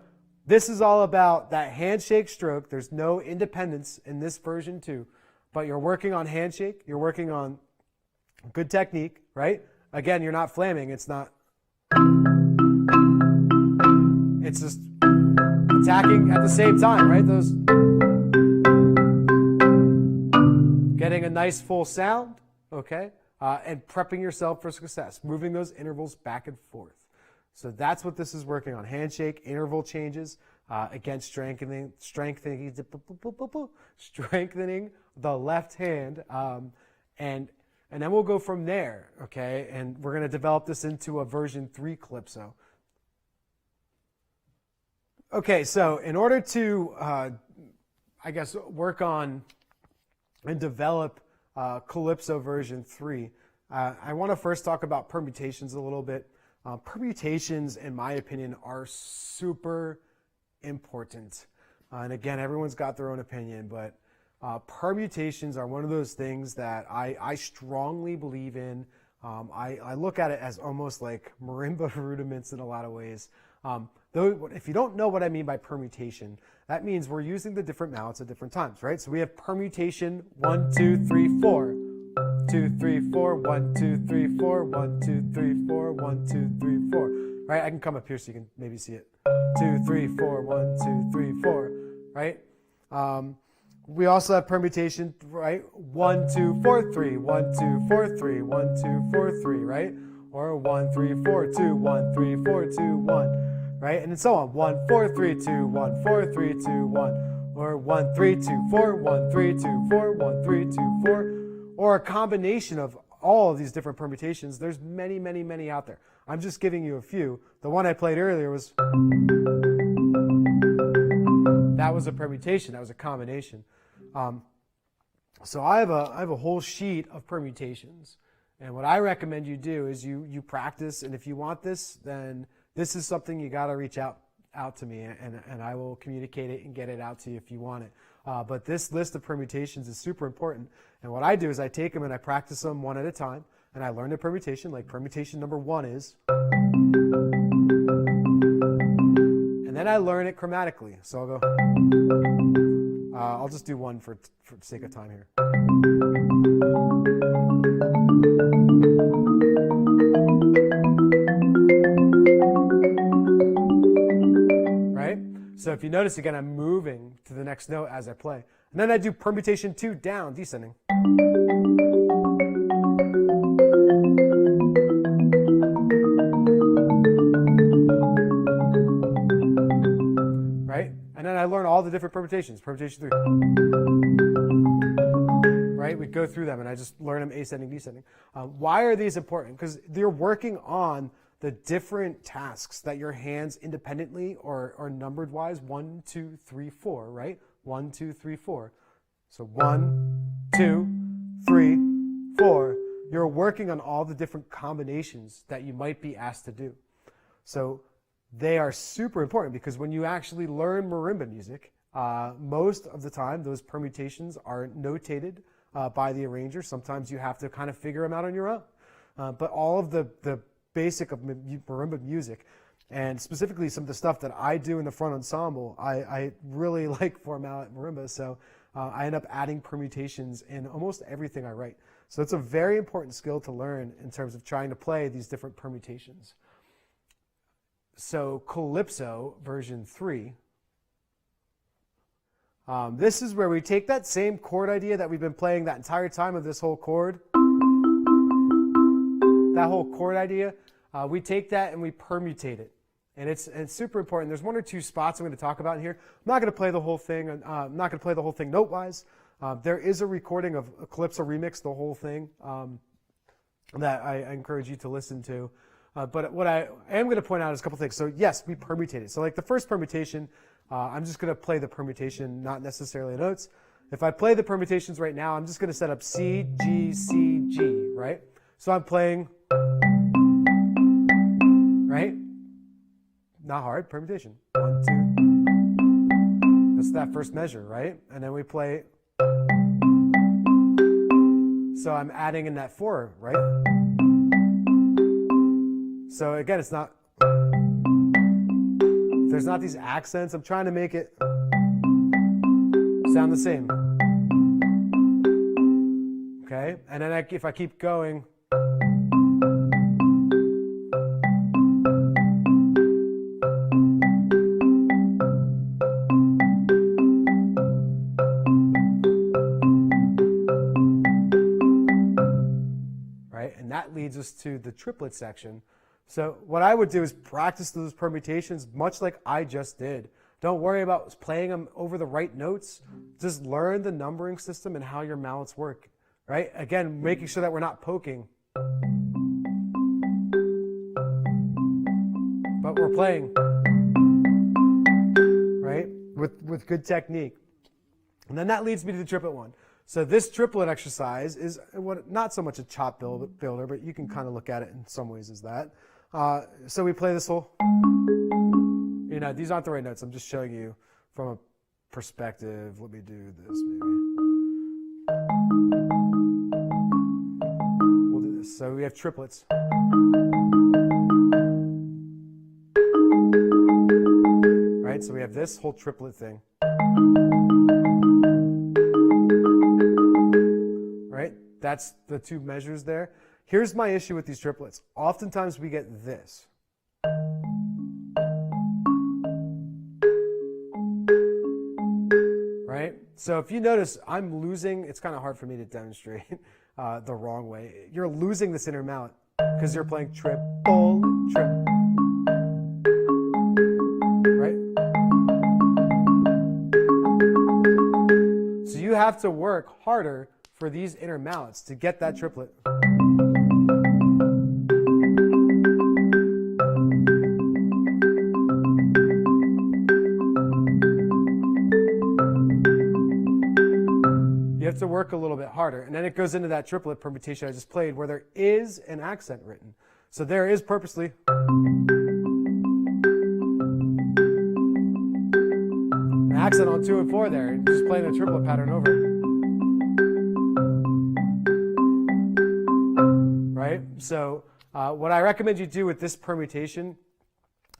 [SPEAKER 1] this is all about that handshake stroke. There's no independence in this version 2, but you're working on handshake. You're working on good technique, right? Again, you're not flamming. It's just attacking at the same time, right? Those getting a nice full sound, okay? And prepping yourself for success, moving those intervals back and forth. So that's what this is working on. Handshake, interval changes, again, strengthening the left hand, and then we'll go from there, okay? And we're going to develop this into a version 3 CALYPSO. Okay, so in order to, I guess, work on and develop CALYPSO version 3, I want to first talk about permutations a little bit. Permutations, in my opinion, are super important. And again, everyone's got their own opinion, but permutations are one of those things that I strongly believe in. I look at it as almost like marimba rudiments in a lot of ways. Though, if you don't know what I mean by permutation, that means we're using the different mallets at different times, right? So we have permutation 1, 2, 3, 4. 2, 3, 4, 1, 2, 3, 4, 1, 2, 3, 4, 1, 2, 3, 4. Right? I can come up here so you can maybe see it. 2, 3, 4, 1, 2, 3, 4. Right? We also have permutation, right? 1, 2, 4, 3, 1, 2, 4, 3, 1, 2, 4, 3, right? Or 1, 3, 4, 2, 1, 3, 4, 2, 1. Right? And so on. 1, 4, 3, 2, 1, 4, 3, 2, 1. Or 1, 3, 2, 4, 1, 3, 2, 4, 1, 3, 2, 4. Or a combination of all of these different permutations. There's many, many, many out there. I'm just giving you a few. The one I played earlier was, that was a permutation. That was a combination. So I have a whole sheet of permutations. And what I recommend you do is you practice. And if you want this, then this is something you got to reach out to me, and I will communicate it and get it out to you if you want it. But this list of permutations is super important. And what I do is I take them and I practice them one at a time, and I learn the permutation, like permutation number 1 is. And then I learn it chromatically. So I'll go, I'll just do one for sake of time here. So if you notice, again, I'm moving to the next note as I play. And then I do permutation 2 down, descending. Right? And then I learn all the different permutations. Permutation 3. Right? We go through them and I just learn them ascending, descending. Why are these important? Because they're working on the different tasks that your hands independently or numbered wise, 1, 2, 3, 4, right? 1, 2, 3, 4. So 1, 2, 3, 4. You're working on all the different combinations that you might be asked to do. So they are super important because when you actually learn marimba music, most of the time those permutations are notated by the arranger. Sometimes you have to kind of figure them out on your own. But all of the basic of marimba music, and specifically some of the stuff that I do in the front ensemble, I really like formality marimba, so I end up adding permutations in almost everything I write. So it's a very important skill to learn in terms of trying to play these different permutations. So CALYPSO version 3, this is where we take that same chord idea that we've been playing that entire time of this whole chord, that whole chord idea, we take that and we permutate it. And it's super important. There's 1 or 2 spots I'm going to talk about in here. I'm not going to play the whole thing. I'm not going to play the whole thing note-wise. There is a recording of a CALYPSO remix, the whole thing, that I encourage you to listen to. But what I am going to point out is a couple things. So yes, we permutate it. So like the first permutation, I'm just going to play the permutation, not necessarily notes. If I play the permutations right now, I'm just going to set up C, G, C, G, right? So I'm playing, right? Not hard, permutation. 1, 2. That's that first measure, right? And then we play. So I'm adding in that 4, right? So again, it's not, there's not these accents. I'm trying to make it sound the same. Okay? And then if I keep going, right? And that leads us to the triplet section. So what I would do is practice those permutations much like I just did. Don't worry about playing them over the right notes. Just learn the numbering system and how your mallets work, right? Again, making sure that we're not poking, but we're playing, right? With good technique. And then that leads me to the triplet one. So this triplet exercise is not so much a chop builder, but you can kind of look at it in some ways as that. So we play this whole, these aren't the right notes. I'm just showing you from a perspective. Let me do this maybe. We'll do this. So we have triplets. Right? So we have this whole triplet thing. Right? That's the 2 measures there. Here's my issue with these triplets. Oftentimes we get this. Right? So if you notice, I'm losing, it's kind of hard for me to demonstrate the wrong way. You're losing this inner mallet because you're playing triple, trip. Right? So you have to work harder for these inner mallets to get that triplet. You have to work a little bit harder. And then it goes into that triplet permutation I just played where there is an accent written. So there is purposely an accent on 2 and 4 there. Just playing the triplet pattern over. Right? So what I recommend you do with this permutation,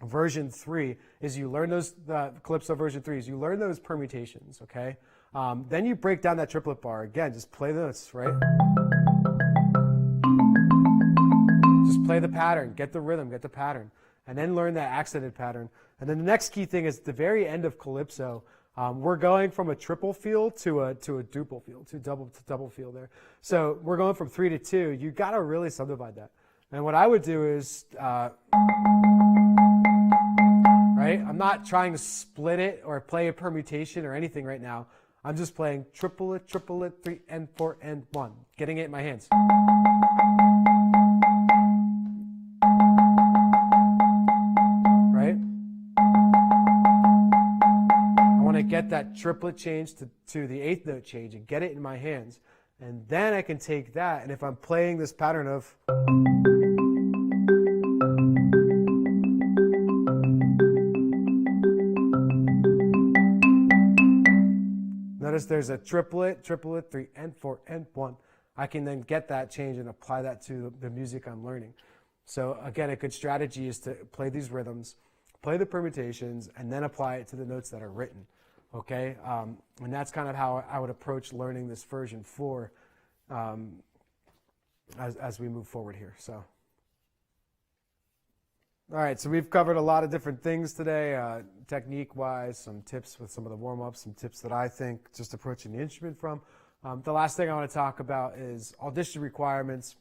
[SPEAKER 1] version 3, is you learn those, the CALYPSO version 3, is you learn those permutations, okay? Then you break down that triplet bar. Again, just play those, right? Just play the pattern, get the rhythm, get the pattern. and then learn that accented pattern. And then the next key thing is the very end of Calypso. We're going from a triple feel to a duple feel, to double feel there. So we're going from 3 to 2. You got to really subdivide that. And what I would do is, right? I'm not trying to split it or play a permutation or anything right now. I'm just playing triplet, 3 and 4 and 1, getting it in my hands. Right? I want to get that triplet change to the 8th note change and get it in my hands. And then I can take that, and if I'm playing this pattern of notice there's a triplet, 3 and 4 and 1. I can then get that change and apply that to the music I'm learning. So again, a good strategy is to play these rhythms, play the permutations, and then apply it to the notes that are written. Okay, and that's kind of how I would approach learning this version 4 as we move forward here. So, all right, so we've covered a lot of different things today, technique-wise, some tips with some of the warm-ups, some tips that I think just approaching the instrument from. The last thing I want to talk about is audition requirements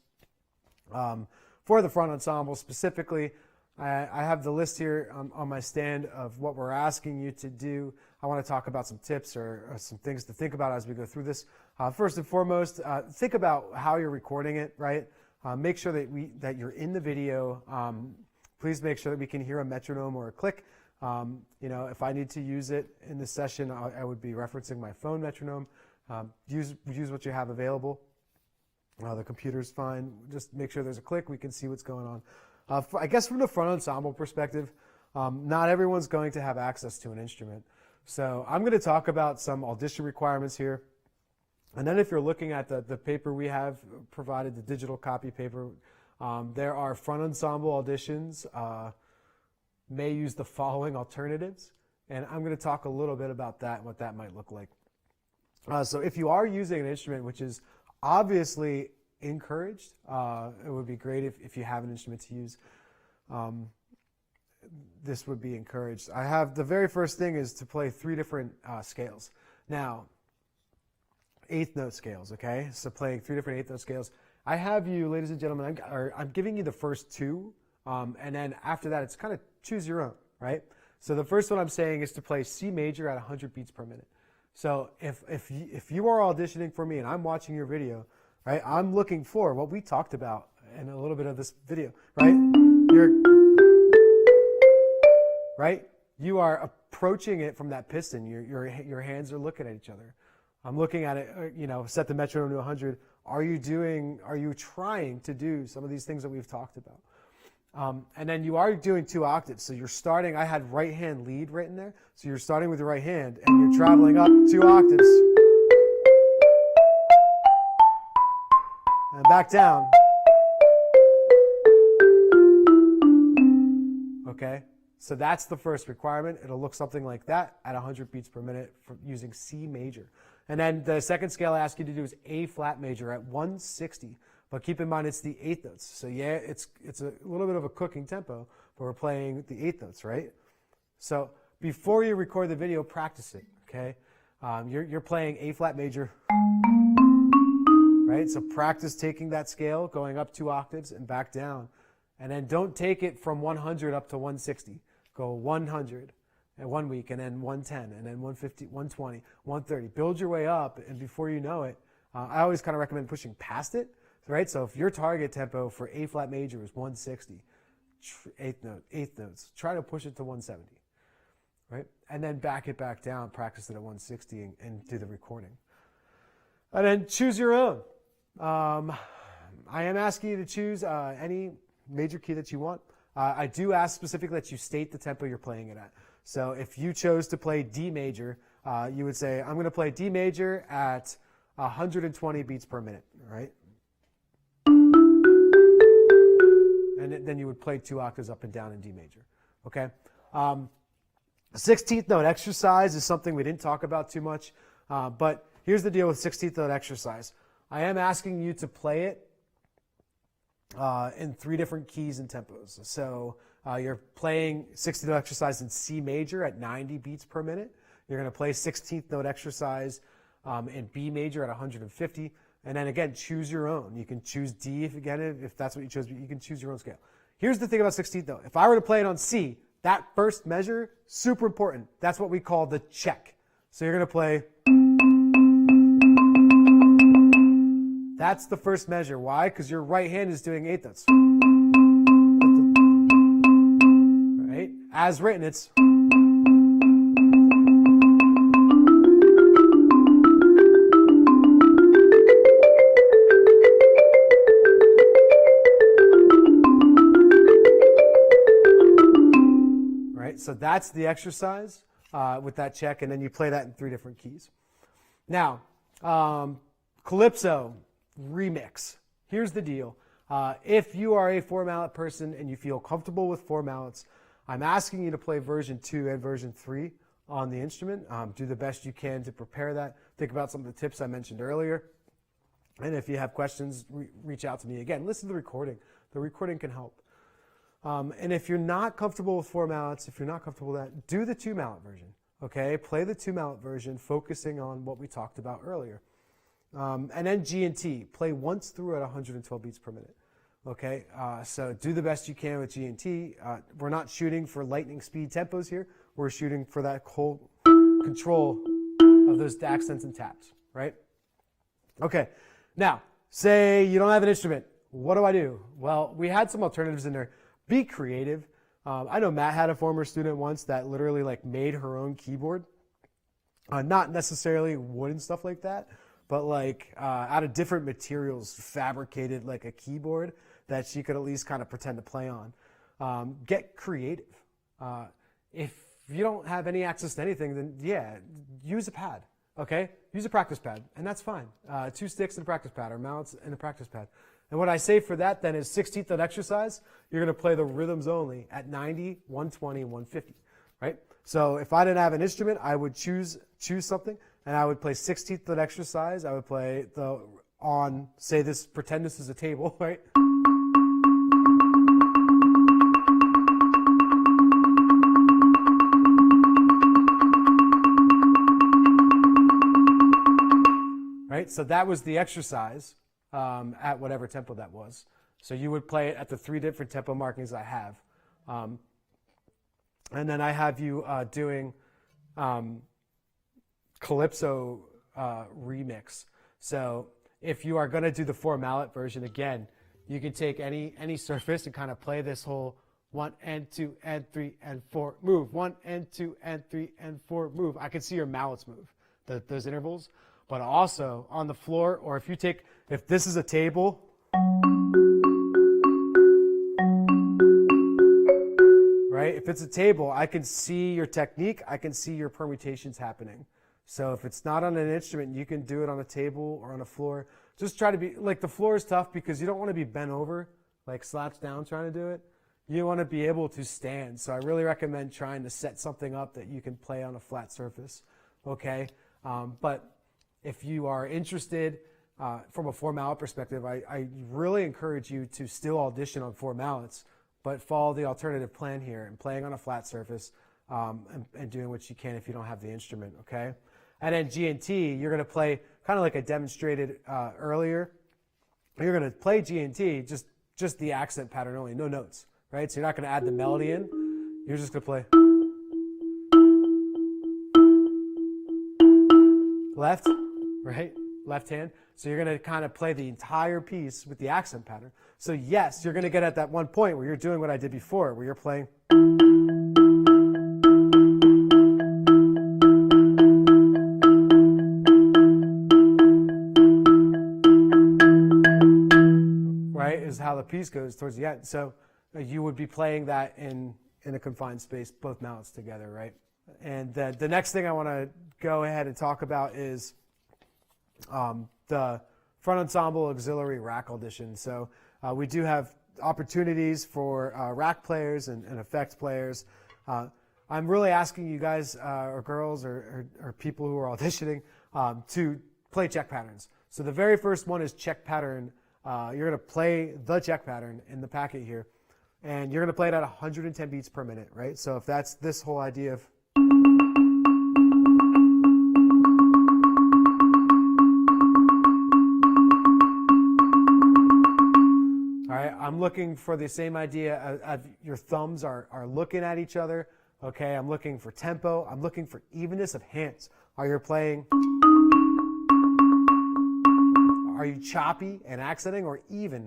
[SPEAKER 1] for the front ensemble specifically. I have the list here on my stand of what we're asking you to do. I want to talk about some tips or some things to think about as we go through this. First and foremost, think about how you're recording it, right? Make sure that you're in the video. Please make sure that we can hear a metronome or a click. If I need to use it in this session, I would be referencing my phone metronome. Use what you have available. The computer's fine. Just make sure there's a click. We can see what's going on. I guess from the front ensemble perspective, not everyone's going to have access to an instrument. So I'm going to talk about some audition requirements here. And then if you're looking at the paper we have provided, the digital copy paper, there are front ensemble auditions. May use the following alternatives. And I'm going to talk a little bit about that and what that might look like. So if you are using an instrument, which is obviously encouraged, it would be great if you have an instrument to use. This would be encouraged. I have the very first thing is to play 3 different scales. Now, 8th note scales, okay? So playing 3 different 8th note scales. I have you, ladies and gentlemen, I'm giving you the first 2, and then after that, it's kind of choose your own, right? So the first one I'm saying is to play C major at 100 beats per minute. So if you are auditioning for me and I'm watching your video, right, I'm looking for what we talked about in a little bit of this video, right? You are approaching it from that piston. Your hands are looking at each other. I'm looking at it, set the metronome to 100. Are you trying to do some of these things that we've talked about? And then you are doing 2 octaves. So you're starting, I had right hand lead written there. So you're starting with your right hand and you're traveling up 2 octaves. And back down. Okay, so that's the first requirement. It'll look something like that at 100 beats per minute for using C major. And then the second scale I ask you to do is A flat major at 160. But keep in mind it's the 8th notes. So yeah, it's a little bit of a cooking tempo, but we're playing the 8th notes, right? So before you record the video, practice it, okay? You're playing A flat major, right? So practice taking that scale, going up 2 octaves and back down. And then don't take it from 100 up to 160. Go 100 in 1 week, and then 110, and then 150, 120, 130. Build your way up, and before you know it, I always kind of recommend pushing past it, right? So if your target tempo for A flat major is 160, 8th notes, try to push it to 170, right? And then back it back down, practice it at 160, and do the recording. And then choose your own. I am asking you to choose any major key that you want. I do ask specifically that you state the tempo you're playing it at. So if you chose to play D major, you would say, I'm going to play D major at 120 beats per minute, right? And then you would play 2 octaves up and down in D major, okay? 16th note exercise is something we didn't talk about too much, but here's the deal with 16th note exercise. I am asking you to play it in 3 different keys and tempos. So you're playing 16th note exercise in C major at 90 beats per minute. You're going to play 16th note exercise in B major at 150. And then again, choose your own. You can choose D if that's what you chose, but you can choose your own scale. Here's the thing about 16th note. If I were to play it on C, that first measure, super important. That's what we call the check. So you're going to play. That's the first measure. Why? Because your right hand is doing 8th notes. Right? As written, it's. So that's the exercise with that check, and then you play that in 3 different keys. Now, CALYPSO remix. Here's the deal. If you are a 4-mallet person and you feel comfortable with 4 mallets, I'm asking you to play version 2 and version 3 on the instrument. Do the best you can to prepare that. Think about some of the tips I mentioned earlier. And if you have questions, reach out to me. Again, listen to the recording. The recording can help. And if you're not comfortable with 4 mallets, if you're not comfortable with that, do the 2-mallet version, okay? Play the 2-mallet version, focusing on what we talked about earlier. And then G&T, play once through at 112 beats per minute, okay? So do the best you can with G&T. We're not shooting for lightning speed tempos here. We're shooting for that whole control of those accents and taps, right? Okay, now, say you don't have an instrument. What do I do? Well, we had some alternatives in there. Be creative. I know Matt had a former student once that literally like made her own keyboard. Not necessarily wood and stuff like that, but like out of different materials fabricated like a keyboard that she could at least kind of pretend to play on. Get creative. If you don't have any access to anything, then yeah, use a pad, okay? Use a practice pad, and that's fine. 2 sticks and a practice pad, or mallets and a practice pad. And what I say for that then is 16th note exercise, you're going to play the rhythms only at 90, 120, 150, right? So if I didn't have an instrument, I would choose something, and I would play 16th note exercise. I would play pretend this is a table, right? Right? So that was the exercise. At whatever tempo that was. So you would play it at the 3 different tempo markings I have. And then I have you doing CALYPSO remix. So if you are going to do the 4-mallet version, again, you can take any surface and kind of play this whole 1 and 2 and 3 and 4 move. 1 and 2 and 3 and 4 move. I can see your mallets move, those intervals. But also on the floor, or if this is a table, right? If it's a table, I can see your technique, I can see your permutations happening. So if it's not on an instrument, you can do it on a table or on a floor. Just try to be, like the floor is tough because you don't want to be bent over, like slouched down trying to do it. You want to be able to stand. So I really recommend trying to set something up that you can play on a flat surface, okay? But if you are interested from a 4-mallet perspective, I really encourage you to still audition on 4 mallets, but follow the alternative plan here and playing on a flat surface and doing what you can if you don't have the instrument, okay? And then G&T, you're going to play kind of like I demonstrated earlier. You're going to play G&T, just the accent pattern only, no notes, right? So you're not going to add the melody in. You're just going to play left, right, left hand. So you're going to kind of play the entire piece with the accent pattern. So yes, you're going to get at that one point where you're doing what I did before, where you're playing. Right, is how the piece goes towards the end. So you would be playing that in a confined space, both mallets together, right? And the next thing I want to go ahead and talk about is the Front Ensemble Auxiliary Rack Audition. So we do have opportunities for rack players and effects players. I'm really asking you guys, or girls, or people who are auditioning, to play check patterns. So the very first one is check pattern you're going to play the check pattern in the packet here, and you're going to play it at 110 beats per minute, right? So if that's this whole idea of all right, I'm looking for the same idea of your thumbs are looking at each other. Okay, I'm looking for tempo. I'm looking for evenness of hands. Are you playing? Are you choppy and accenting or even?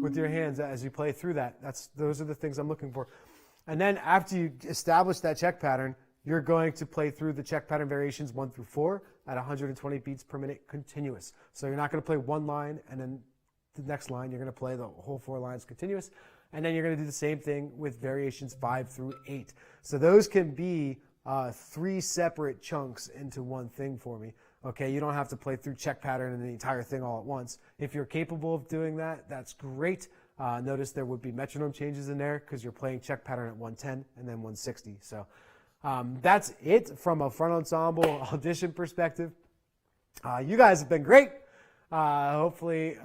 [SPEAKER 1] With your hands as you play through that. Those are the things I'm looking for. And then after you establish that check pattern, you're going to play through the check pattern variations 1 through 4 at 120 beats per minute continuous. So you're not going to play one line and then the next line. You're going to play the whole 4 lines continuous. And then you're going to do the same thing with variations 5 through 8. So those can be 3 separate chunks into one thing for me. Okay, you don't have to play through check pattern and the entire thing all at once. If you're capable of doing that, that's great. Notice there would be metronome changes in there because you're playing check pattern at 110 and then 160. So that's it from a front ensemble audition perspective. You guys have been great. Hopefully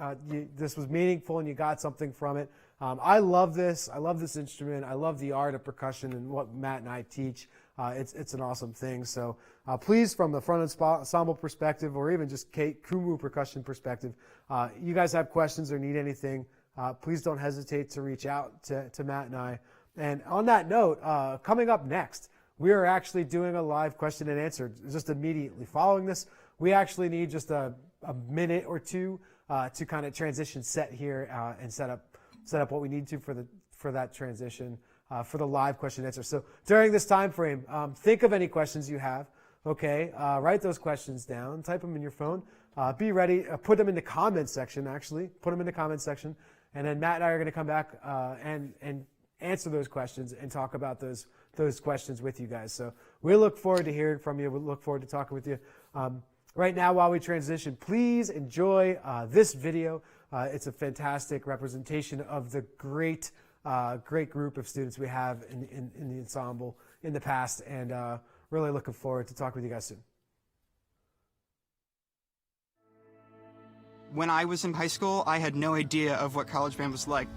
[SPEAKER 1] this was meaningful and you got something from it. I love this. I love this instrument. I love the art of percussion and what Matt and I teach. It's an awesome thing. So please, from the front ensemble perspective or even just KUMU percussion perspective, you guys have questions or need anything, please don't hesitate to reach out to Matt and I. And on that note, coming up next, we are actually doing a live question and answer just immediately following this. We actually need just a minute or two to kind of transition set here and set up what we need to for that transition for the live question and answer. So during this time frame, think of any questions you have. Okay, write those questions down, type them in your phone. Be ready. Put them in the comments section. Actually, put them in the comments section, and then Matt and I are going to come back and answer those questions and talk about those questions with you guys. So we look forward to hearing from you. We look forward to talking with you. Right now, while we transition, please enjoy this video. It's a fantastic representation of the great group of students we have in the ensemble in the past, and really looking forward to talking with you guys soon.
[SPEAKER 5] When I was in high school, I had no idea of what college band was like.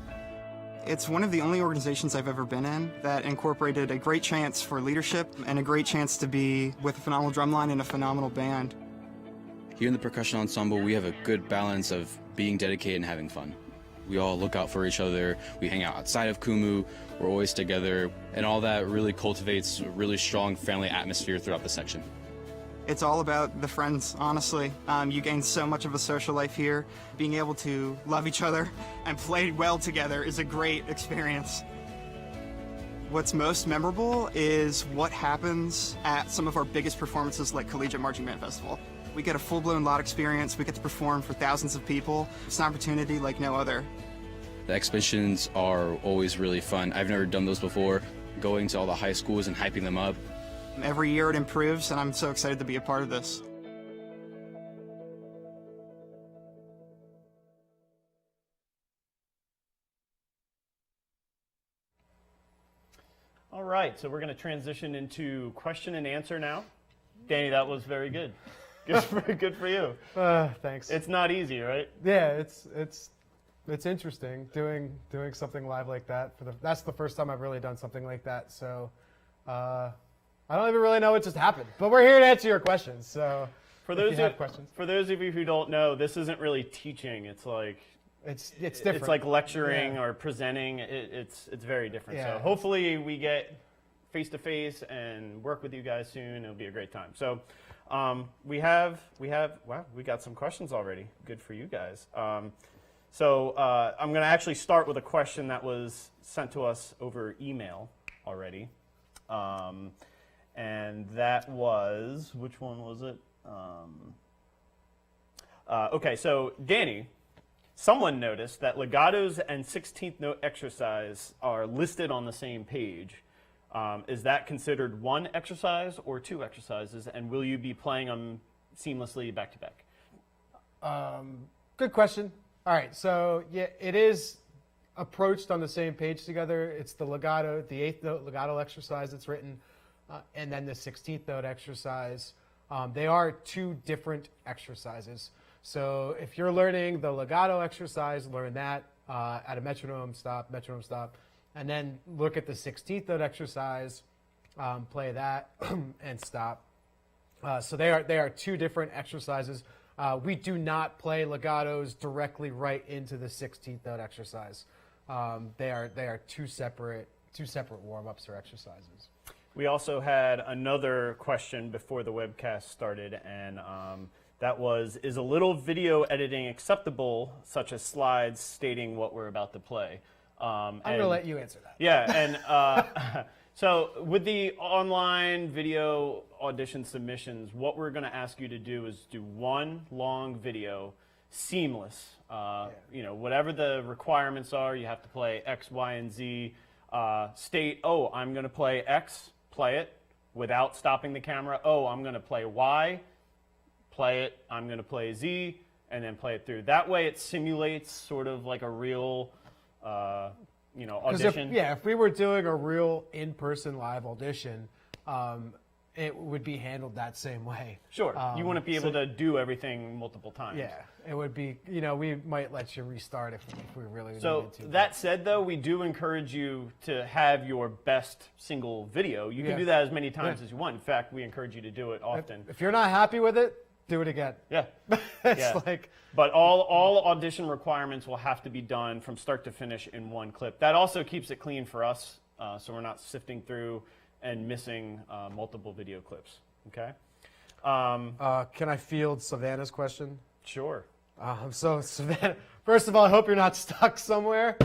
[SPEAKER 5] It's one of the only organizations I've ever been in that incorporated a great chance for leadership and a great chance to be with a phenomenal drumline and a phenomenal band.
[SPEAKER 6] Here in the percussion ensemble, we have a good balance of being dedicated and having fun. We all look out for each other. We hang out outside of KUMU. We're always together. And all that really cultivates a really strong family atmosphere throughout the section.
[SPEAKER 5] It's all about the friends, honestly. You gain so much of a social life here. Being able to love each other and play well together is a great experience. What's most memorable is what happens at some of our biggest performances like Collegiate Marching Band Festival. We get a full-blown lot experience. We get to perform for thousands of people. It's an opportunity like no other.
[SPEAKER 6] The exhibitions are always really fun. I've never done those before. Going to all the high schools and hyping them up.
[SPEAKER 5] Every year it improves, and I'm so excited to be a part of this.
[SPEAKER 7] All right, so we're going to transition into question and answer now. Danny, that was very good. Good for you.
[SPEAKER 1] Thanks.
[SPEAKER 7] It's not easy, right?
[SPEAKER 1] Yeah, it's interesting doing something live like that. That's the first time I've really done something like that. So I don't even really know what just happened, but we're here to answer your questions. So
[SPEAKER 7] for those of you who don't know, this isn't really teaching. It's like
[SPEAKER 1] it's different.
[SPEAKER 7] It's like lecturing or presenting. It's very different.
[SPEAKER 1] Yeah.
[SPEAKER 7] So hopefully we get face to face and work with you guys soon. It'll be a great time. So we got some questions already. Good for you guys. So I'm going to actually start with a question that was sent to us over email already. And that was, which one was it? Okay, so Danny, someone noticed that legatos and 16th note exercise are listed on the same page. Is that considered one exercise or two exercises, and will you be playing them seamlessly back to back?
[SPEAKER 1] Good question. All right, so yeah, it is approached on the same page together. It's the legato, the 8th note legato exercise that's written, and then the 16th note exercise. They are two different exercises. So if you're learning the legato exercise, learn that at a metronome stop, and then look at the 16th note exercise, play that, and stop. So they are two different exercises. We do not play legatos directly right into the 16th note exercise. They are two separate warm-ups or exercises.
[SPEAKER 7] We also had another question before the webcast started, and that was, is a little video editing acceptable, such as slides stating what we're about to play?
[SPEAKER 1] I'm going to let you answer that.
[SPEAKER 7] Yeah, and so with the online video audition submissions, what we're going to ask you to do is do one long video, seamless. You know, whatever the requirements are, you have to play X, Y, and Z. State, oh, I'm going to play X, play it without stopping the camera. Oh, I'm going to play Y, play it. I'm going to play Z, and then play it through. That way it simulates sort of like a real you know, audition.
[SPEAKER 1] If we were doing a real in-person live audition, it would be handled that same way.
[SPEAKER 7] Sure. You wouldn't be able to do everything multiple times.
[SPEAKER 1] Yeah, it would be, you know, we might let you restart if we really
[SPEAKER 7] So
[SPEAKER 1] needed to.
[SPEAKER 7] that said, though, we do encourage you to have your best single video. You can do that as many times as you want. In fact, we encourage you to do it often.
[SPEAKER 1] If you're not happy with it, do it again.
[SPEAKER 7] Yeah.
[SPEAKER 1] It's like,
[SPEAKER 7] But all audition requirements will have to be done from start to finish in one clip. That also keeps it clean for us, so we're not sifting through and missing multiple video clips. Okay?
[SPEAKER 1] can I field Savannah's question?
[SPEAKER 7] Sure.
[SPEAKER 1] So Savannah, first of all, I hope you're not stuck somewhere.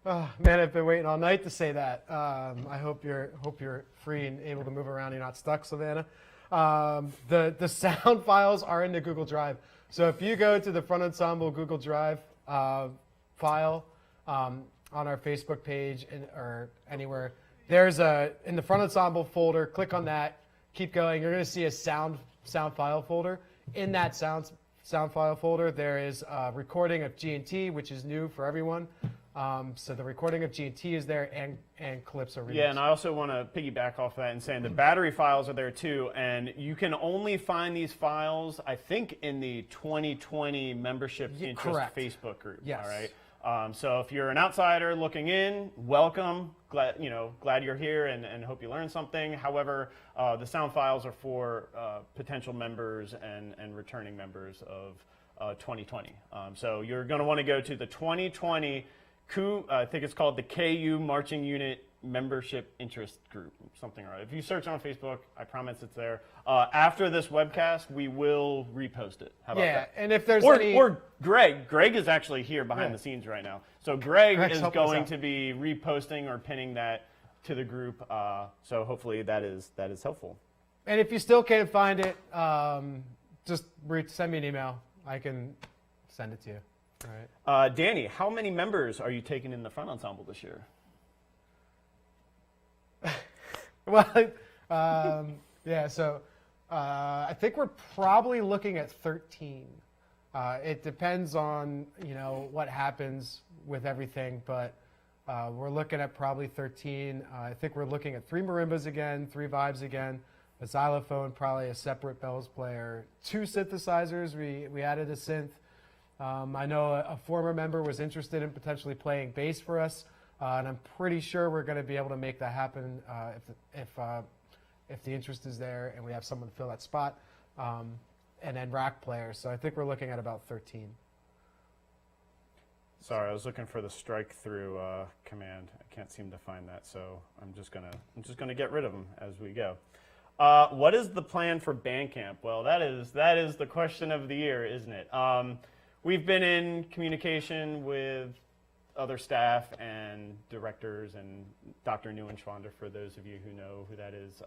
[SPEAKER 1] Oh, man, I've been waiting all night to say that. I hope you're free and able to move around and you're not stuck, Savannah. The sound files are in the Google Drive. So if you go to the Front Ensemble Google Drive file on our Facebook page or anywhere, there's in the Front Ensemble folder, click on that, keep going. You're going to see a sound file folder. In that sound file folder, there is a recording of G&T, which is new for everyone. So the recording of G&T is there and CALYPSO remix.
[SPEAKER 7] Yeah, and I also want to piggyback off that and saying the battery files are there too, and you can only find these files, I think, in the 2020 membership interest
[SPEAKER 1] correct.
[SPEAKER 7] Facebook group.
[SPEAKER 1] Yes.
[SPEAKER 7] All right. So if you're an outsider looking in, welcome. Glad you're here and hope you learned something. However, the sound files are for potential members and returning members of 2020. So you're going to want to go to the 2020 I think it's called the KU Marching Unit Membership Interest Group, something like that. If you search on Facebook, I promise it's there. After this webcast, we will repost it. How about that?
[SPEAKER 1] And if there's
[SPEAKER 7] or Greg is actually here behind the scenes right now. So Greg
[SPEAKER 1] Greg's
[SPEAKER 7] is
[SPEAKER 1] helping us
[SPEAKER 7] going
[SPEAKER 1] out.
[SPEAKER 7] to be reposting or pinning that to the group. So hopefully that is helpful.
[SPEAKER 1] And if you still can't find it, just send me an email. I can send it to you. All right.
[SPEAKER 7] Danny, how many members are you taking in the Front Ensemble this year?
[SPEAKER 1] Well, yeah, so I think we're probably looking at 13. It depends on, what happens with everything, but we're looking at probably 13. I think we're looking at 3 marimbas again, 3 vibes again, a xylophone, probably a separate bells player, 2 synthesizers. We added a synth. I know a former member was interested in potentially playing bass for us, and I'm pretty sure we're going to be able to make that happen if the interest is there and we have someone to fill that spot, and then rack players. So I think we're looking at about 13.
[SPEAKER 7] Sorry, I was looking for the strike through command. I can't seem to find that, so I'm just gonna get rid of them as we go. What is the plan for Bandcamp? Well, that is the question of the year, isn't it? We've been in communication with other staff and directors and Dr. Neuenschwander, for those of you who know who that is.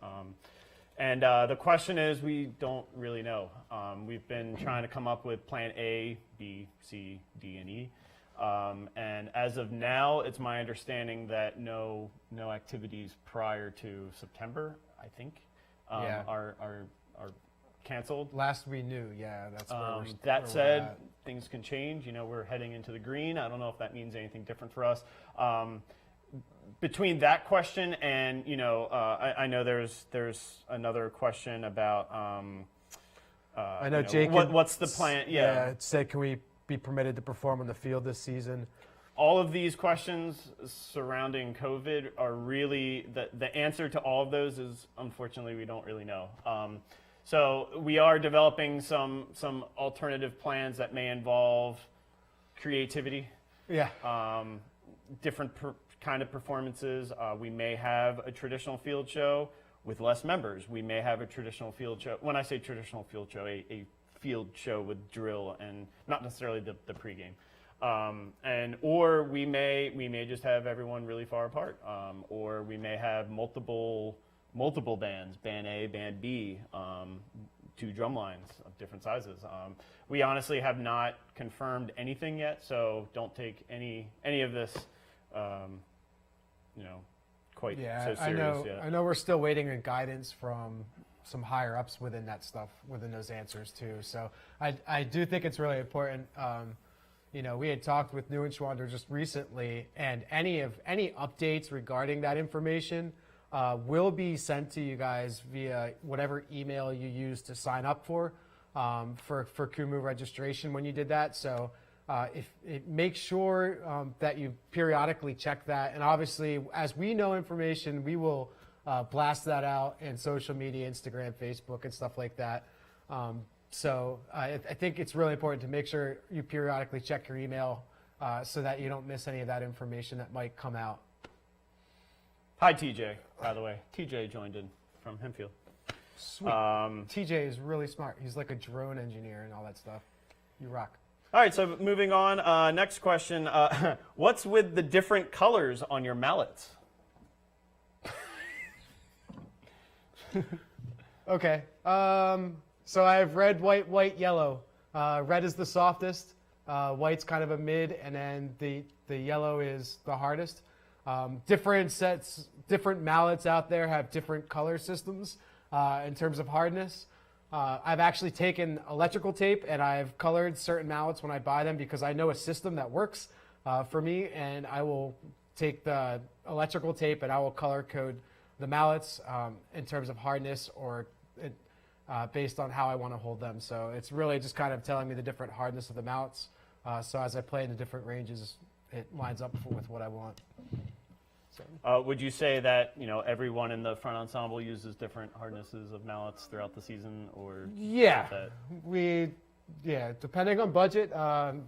[SPEAKER 7] And the question is, we don't really know. We've been trying to come up with plan A, B, C, D, and E. And as of now, it's my understanding that no activities prior to September, I think, are canceled.
[SPEAKER 1] Last we knew, yeah, that's where
[SPEAKER 7] that said, things can change. We're heading into the green. I don't know if that means anything different for us. Between that question and I know there's another question about
[SPEAKER 1] I know Jake.
[SPEAKER 7] What's the plan? Yeah.
[SPEAKER 1] It said, can we be permitted to perform on the field this season?
[SPEAKER 7] All of these questions surrounding COVID are really, the answer to all of those is, unfortunately, we don't really know. So we are developing some alternative plans that may involve creativity.
[SPEAKER 1] Yeah.
[SPEAKER 7] Different kind of performances. We may have a traditional field show with less members. We may have a traditional field show. When I say traditional field show, a field show with drill and not necessarily the pregame. Or we may just have everyone really far apart. Or we may have multiple bands, band A, band B, 2 drum lines of different sizes. We honestly have not confirmed anything yet, so don't take any of this, quite so serious yet.
[SPEAKER 1] I know we're still waiting on guidance from some higher ups within that stuff, within those answers too. So I do think it's really important. We had talked with New and Schwander just recently, and any updates regarding that information will be sent to you guys via whatever email you use to sign up for KUMU registration when you did that. So make sure that you periodically check that. And obviously, as we know information, we will blast that out in social media, Instagram, Facebook, and stuff like that. So I think it's really important to make sure you periodically check your email so that you don't miss any of that information that might come out.
[SPEAKER 7] Hi, TJ, by the way. TJ joined in from Hempfield.
[SPEAKER 1] Sweet. TJ is really smart. He's like a drone engineer and all that stuff. You rock.
[SPEAKER 7] All right, so moving on. Next question. What's with the different colors on your mallets?
[SPEAKER 1] Okay. So I have red, white, yellow. Red is the softest. White's kind of a mid, and then the yellow is the hardest. Different mallets out there have different color systems in terms of hardness. I've actually taken electrical tape and I've colored certain mallets when I buy them because I know a system that works for me, and I will take the electrical tape and I will color code the mallets in terms of hardness or based on how I want to hold them. So it's really just kind of telling me the different hardness of the mallets. So as I play in the different ranges, it lines up with what I want. So.
[SPEAKER 7] Would you say that everyone in the front ensemble uses different hardnesses of mallets throughout the season, or
[SPEAKER 1] depending on budget,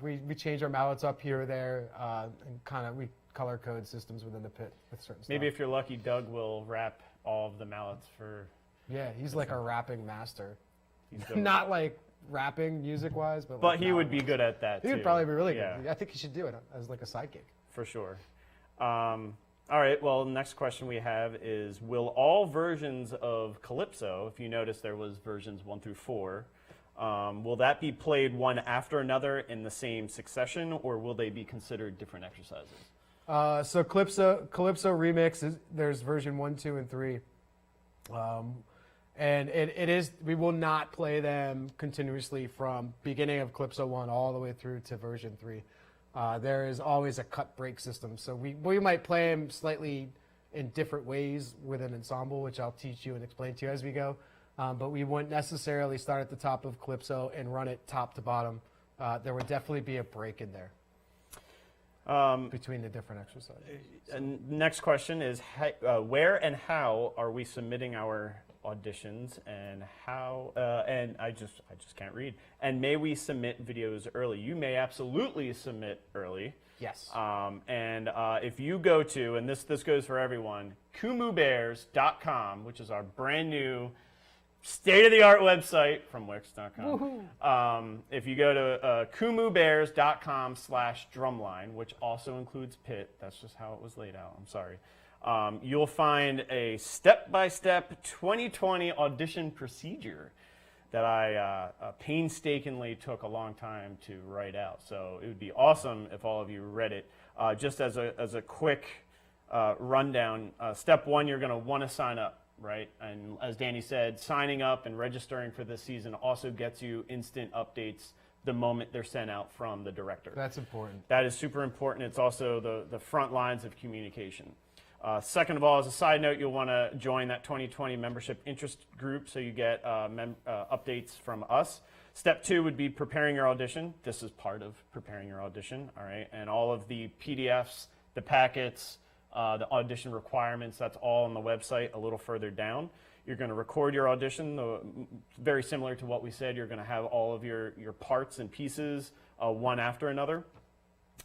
[SPEAKER 1] we change our mallets up here or there, and we color code systems within the pit with certain stuff.
[SPEAKER 7] Maybe if you're lucky, Doug will wrap all of the mallets for.
[SPEAKER 1] Yeah, he's like a rapping master. Not like rapping music-wise, but like
[SPEAKER 7] he would be good at that.
[SPEAKER 1] He would probably be really good. I think he should do it as like a sidekick.
[SPEAKER 7] For sure. All right, well, the next question we have is, will all versions of CALYPSO, if you notice there was versions 1 through 4, will that be played one after another in the same succession, or will they be considered different exercises?
[SPEAKER 1] So CALYPSO Remix, there's version 1, 2, and 3. And it is, we will not play them continuously from beginning of CALYPSO 1 all the way through to version 3. There is always a cut break system. So we might play them slightly in different ways with an ensemble, which I'll teach you and explain to you as we go. But we wouldn't necessarily start at the top of CALYPSO and run it top to bottom. There would definitely be a break in there between the different exercises.
[SPEAKER 7] And next question is, where and how are we submitting our auditions, and how and I just can't read, and may we submit videos early? You may absolutely submit early.
[SPEAKER 1] Yes.
[SPEAKER 7] And if you go to, and this goes for everyone, KUMUBears.com, which is our brand new state-of-the-art website from Wix.com. If you go to KUMUBears.com/drumline, which also includes PIT, that's just how it was laid out, I'm sorry. You'll find a step-by-step 2020 audition procedure that I painstakingly took a long time to write out. So it would be awesome if all of you read it. Just as a quick rundown, step 1, you're going to want to sign up, right? And as Danny said, signing up and registering for this season also gets you instant updates the moment they're sent out from the director.
[SPEAKER 1] That's important.
[SPEAKER 7] That is super important. It's also the front lines of communication. Second of all, as a side note, you'll want to join that 2020 membership interest group so you get updates from us. Step 2 would be preparing your audition. This is part of preparing your audition, all right? And all of the PDFs, the packets, the audition requirements, that's all on the website a little further down. You're going to record your audition, very similar to what we said. You're going to have all of your parts and pieces one after another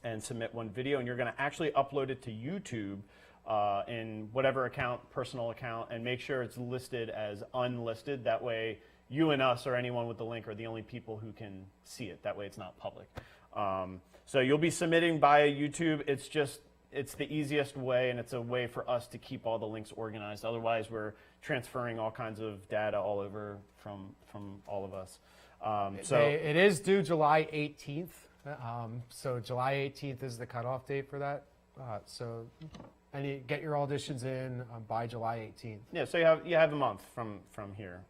[SPEAKER 7] and submit one video, and you're going to actually upload it to YouTube in whatever account, personal account, and make sure it's listed as unlisted. That way you and us or anyone with the link are the only people who can see it. That way it's not public. So you'll be submitting via YouTube. It's the easiest way, and it's a way for us to keep all the links organized. Otherwise, we're transferring all kinds of data all over from all of us.
[SPEAKER 1] It is due July 18th. So July 18th is the cutoff date for that. So get your auditions in by July 18th.
[SPEAKER 7] Yeah, so you have a month from here,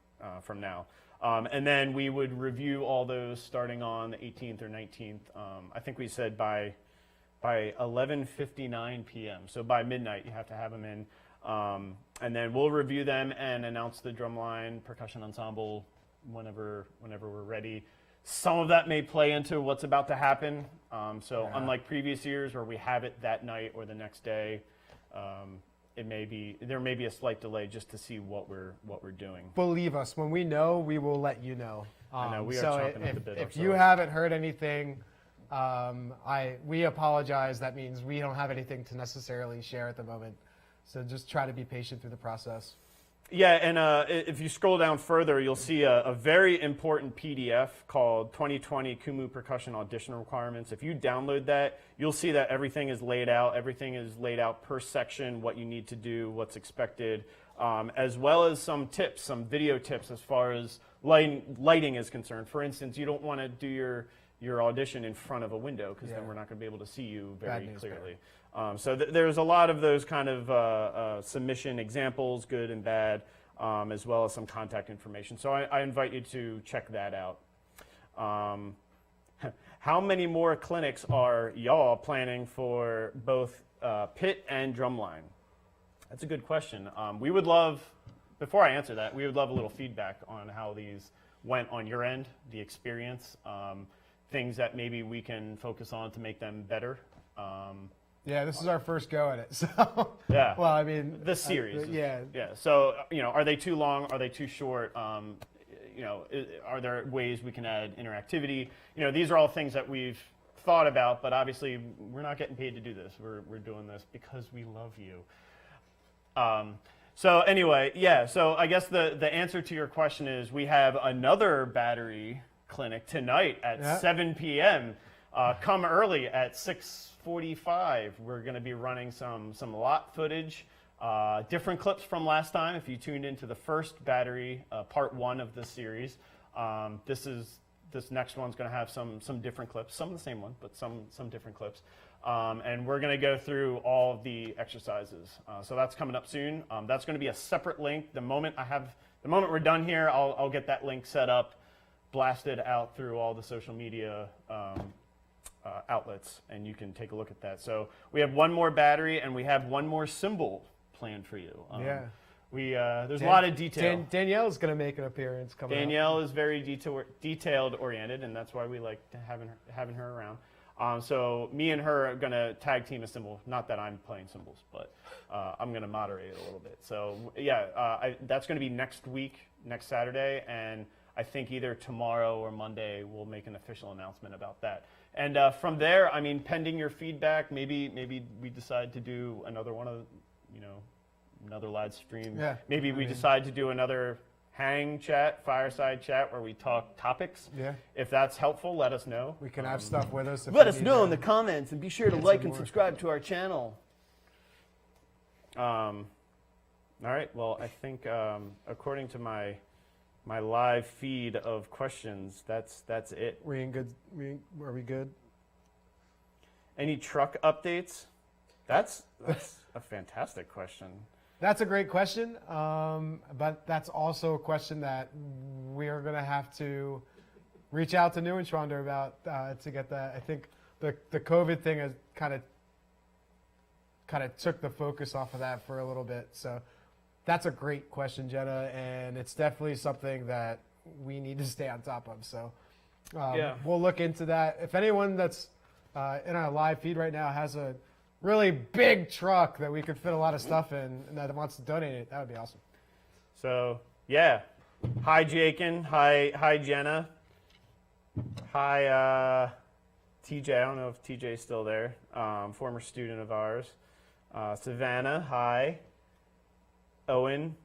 [SPEAKER 7] from now. And then we would review all those starting on the 18th or 19th. I think we said by 11:59 p.m. So by midnight, you have to have them in. And then we'll review them and announce the Drumline Percussion Ensemble whenever we're ready. Some of that may play into what's about to happen. Unlike previous years where we have it that night or the next day, there may be a slight delay just to see what we're doing.
[SPEAKER 1] Believe us, when we know, we will let you know.
[SPEAKER 7] I know we are
[SPEAKER 1] so
[SPEAKER 7] chomping at the bit.
[SPEAKER 1] If you haven't heard anything, we apologize. That means we don't have anything to necessarily share at the moment. So just try to be patient through the process.
[SPEAKER 7] Yeah, and if you scroll down further, you'll see a very important PDF called 2020 KUMU Percussion Audition Requirements. If you download that, you'll see that everything is laid out. Everything is laid out per section, what you need to do, what's expected, as well as some tips, some video tips as far as lighting is concerned. For instance, you don't want to do your audition in front of a window because then we're not going to be able to see you very clearly. So there's a lot of those kind of submission examples, good and bad, as well as some contact information. So I invite you to check that out. How many more clinics are y'all planning for both Pit and Drumline? That's a good question. We would love, before I answer that, we would love a little feedback on how these went on your end, the experience, things that maybe we can focus on to make them better.
[SPEAKER 1] Yeah, this is our first go at it. So
[SPEAKER 7] yeah.
[SPEAKER 1] Well, I mean,
[SPEAKER 7] the series.
[SPEAKER 1] Yeah.
[SPEAKER 7] So are they too long? Are they too short? Are there ways we can add interactivity? These are all things that we've thought about, but obviously we're not getting paid to do this. We're doing this because we love you. So anyway, yeah. So I guess the answer to your question is we have another battery clinic tonight at 7 p.m. Come early at 6:45. We're going to be running some lot footage, different clips from last time. If you tuned into the first battery, part 1 of this series, this next one's going to have some different clips, some of the same one, but some different clips. And we're going to go through all of the exercises. So that's coming up soon. That's going to be a separate link. The moment we're done here, I'll get that link set up, blasted out through all the social media outlets, and you can take a look at that. So we have one more battery, and we have one more cymbal planned for you. There's a lot of detail.
[SPEAKER 1] Danielle's going to make an appearance coming up.
[SPEAKER 7] Danielle is very detailed oriented, and that's why we like having her around. So me and her are going to tag team a cymbal. Not that I'm playing cymbals, but I'm going to moderate it a little bit. So yeah, that's going to be next week, next Saturday, and I think either tomorrow or Monday we'll make an official announcement about that. And from there, I mean, pending your feedback, maybe we decide to do another one of, another live stream. Yeah. Maybe we decide to do another fireside chat where we talk topics. Yeah. If that's helpful, let us know.
[SPEAKER 1] We can have stuff with us.
[SPEAKER 7] Let us know in the comments, and be sure to like and subscribe to our channel. All right. Well, I think according to my live feed of questions, that's it.
[SPEAKER 1] Are we good?
[SPEAKER 7] Any truck updates? That's a fantastic question.
[SPEAKER 1] That's a great question, but that's also a question that we are going to have to reach out to Neuenschwander about to get that. I think the COVID thing has kind kind of took the focus off of that for a little bit. So that's a great question, Jenna, and it's definitely something that we need to stay on top of. So we'll look into that. If anyone that's in our live feed right now has a really big truck that we could fit a lot of stuff in and that wants to donate it, that would be awesome.
[SPEAKER 7] So yeah, hi Jakin, hi Jenna, hi TJ. I don't know if TJ is still there. Former student of ours. Savannah, hi. Owen,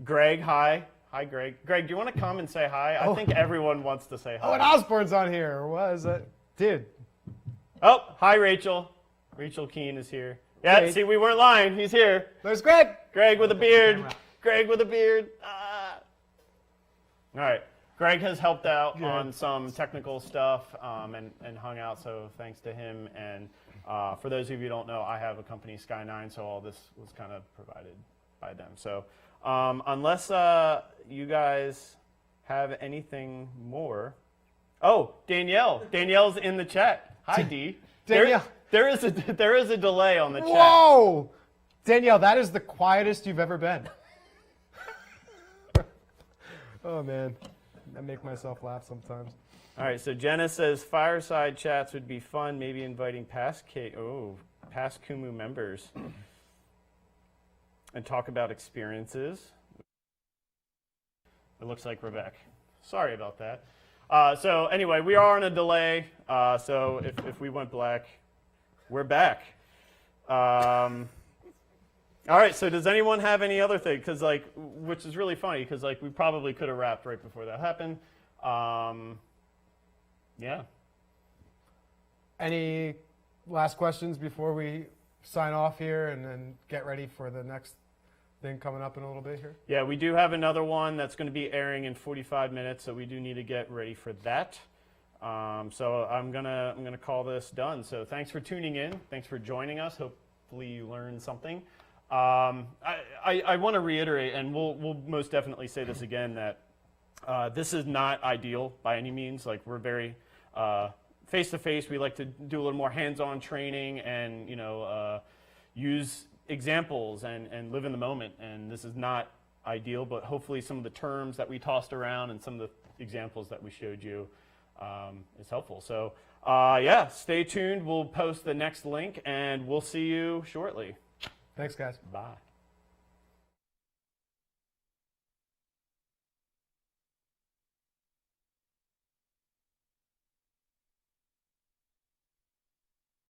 [SPEAKER 7] Greg, hi. Hi, Greg. Greg, do you want to come and say hi? I think everyone wants to say hi.
[SPEAKER 1] Oh, and Osborne's on here. What is it? Dude.
[SPEAKER 7] Oh, hi, Rachel. Rachel Keene is here. Yeah,
[SPEAKER 1] Great.
[SPEAKER 7] see, we weren't lying. He's here.
[SPEAKER 1] There's Greg.
[SPEAKER 7] Greg with a beard. Greg with a beard. Ah. All right. Greg has helped out on some technical stuff and hung out, so thanks to him. And for those of you who don't know, I have a company, Sky9, so all this was kind of provided by them. So unless you guys have anything more. Oh, Danielle. Danielle's in the chat. Hi, D.
[SPEAKER 1] Danielle.
[SPEAKER 7] There is a delay on the chat.
[SPEAKER 1] Whoa! Danielle, that is the quietest you've ever been. Oh, man. I make myself laugh sometimes.
[SPEAKER 7] All right, so Jenna says fireside chats would be fun, maybe inviting past KUMU members and talk about experiences. It looks like we're back. Sorry about that. So anyway, we are on a delay, so if we went black, we're back. All right, so does anyone have any other thing? Because which is really funny, because we probably could have wrapped right before that happened. Yeah.
[SPEAKER 1] Any last questions before we sign off here and then get ready for the next thing coming up in a little bit here?
[SPEAKER 7] Yeah, we do have another one that's going to be airing in 45 minutes, so we do need to get ready for that. So I'm gonna call this done. So thanks for tuning in. Thanks for joining us. Hopefully you learned something. I want to reiterate, and we'll most definitely say this again, that this is not ideal by any means. We're very face-to-face. We like to do a little more hands-on training and use examples and live in the moment. And this is not ideal, but hopefully some of the terms that we tossed around and some of the examples that we showed you is helpful. So yeah, stay tuned. We'll post the next link, and we'll see you shortly.
[SPEAKER 1] Thanks, guys.
[SPEAKER 7] Bye.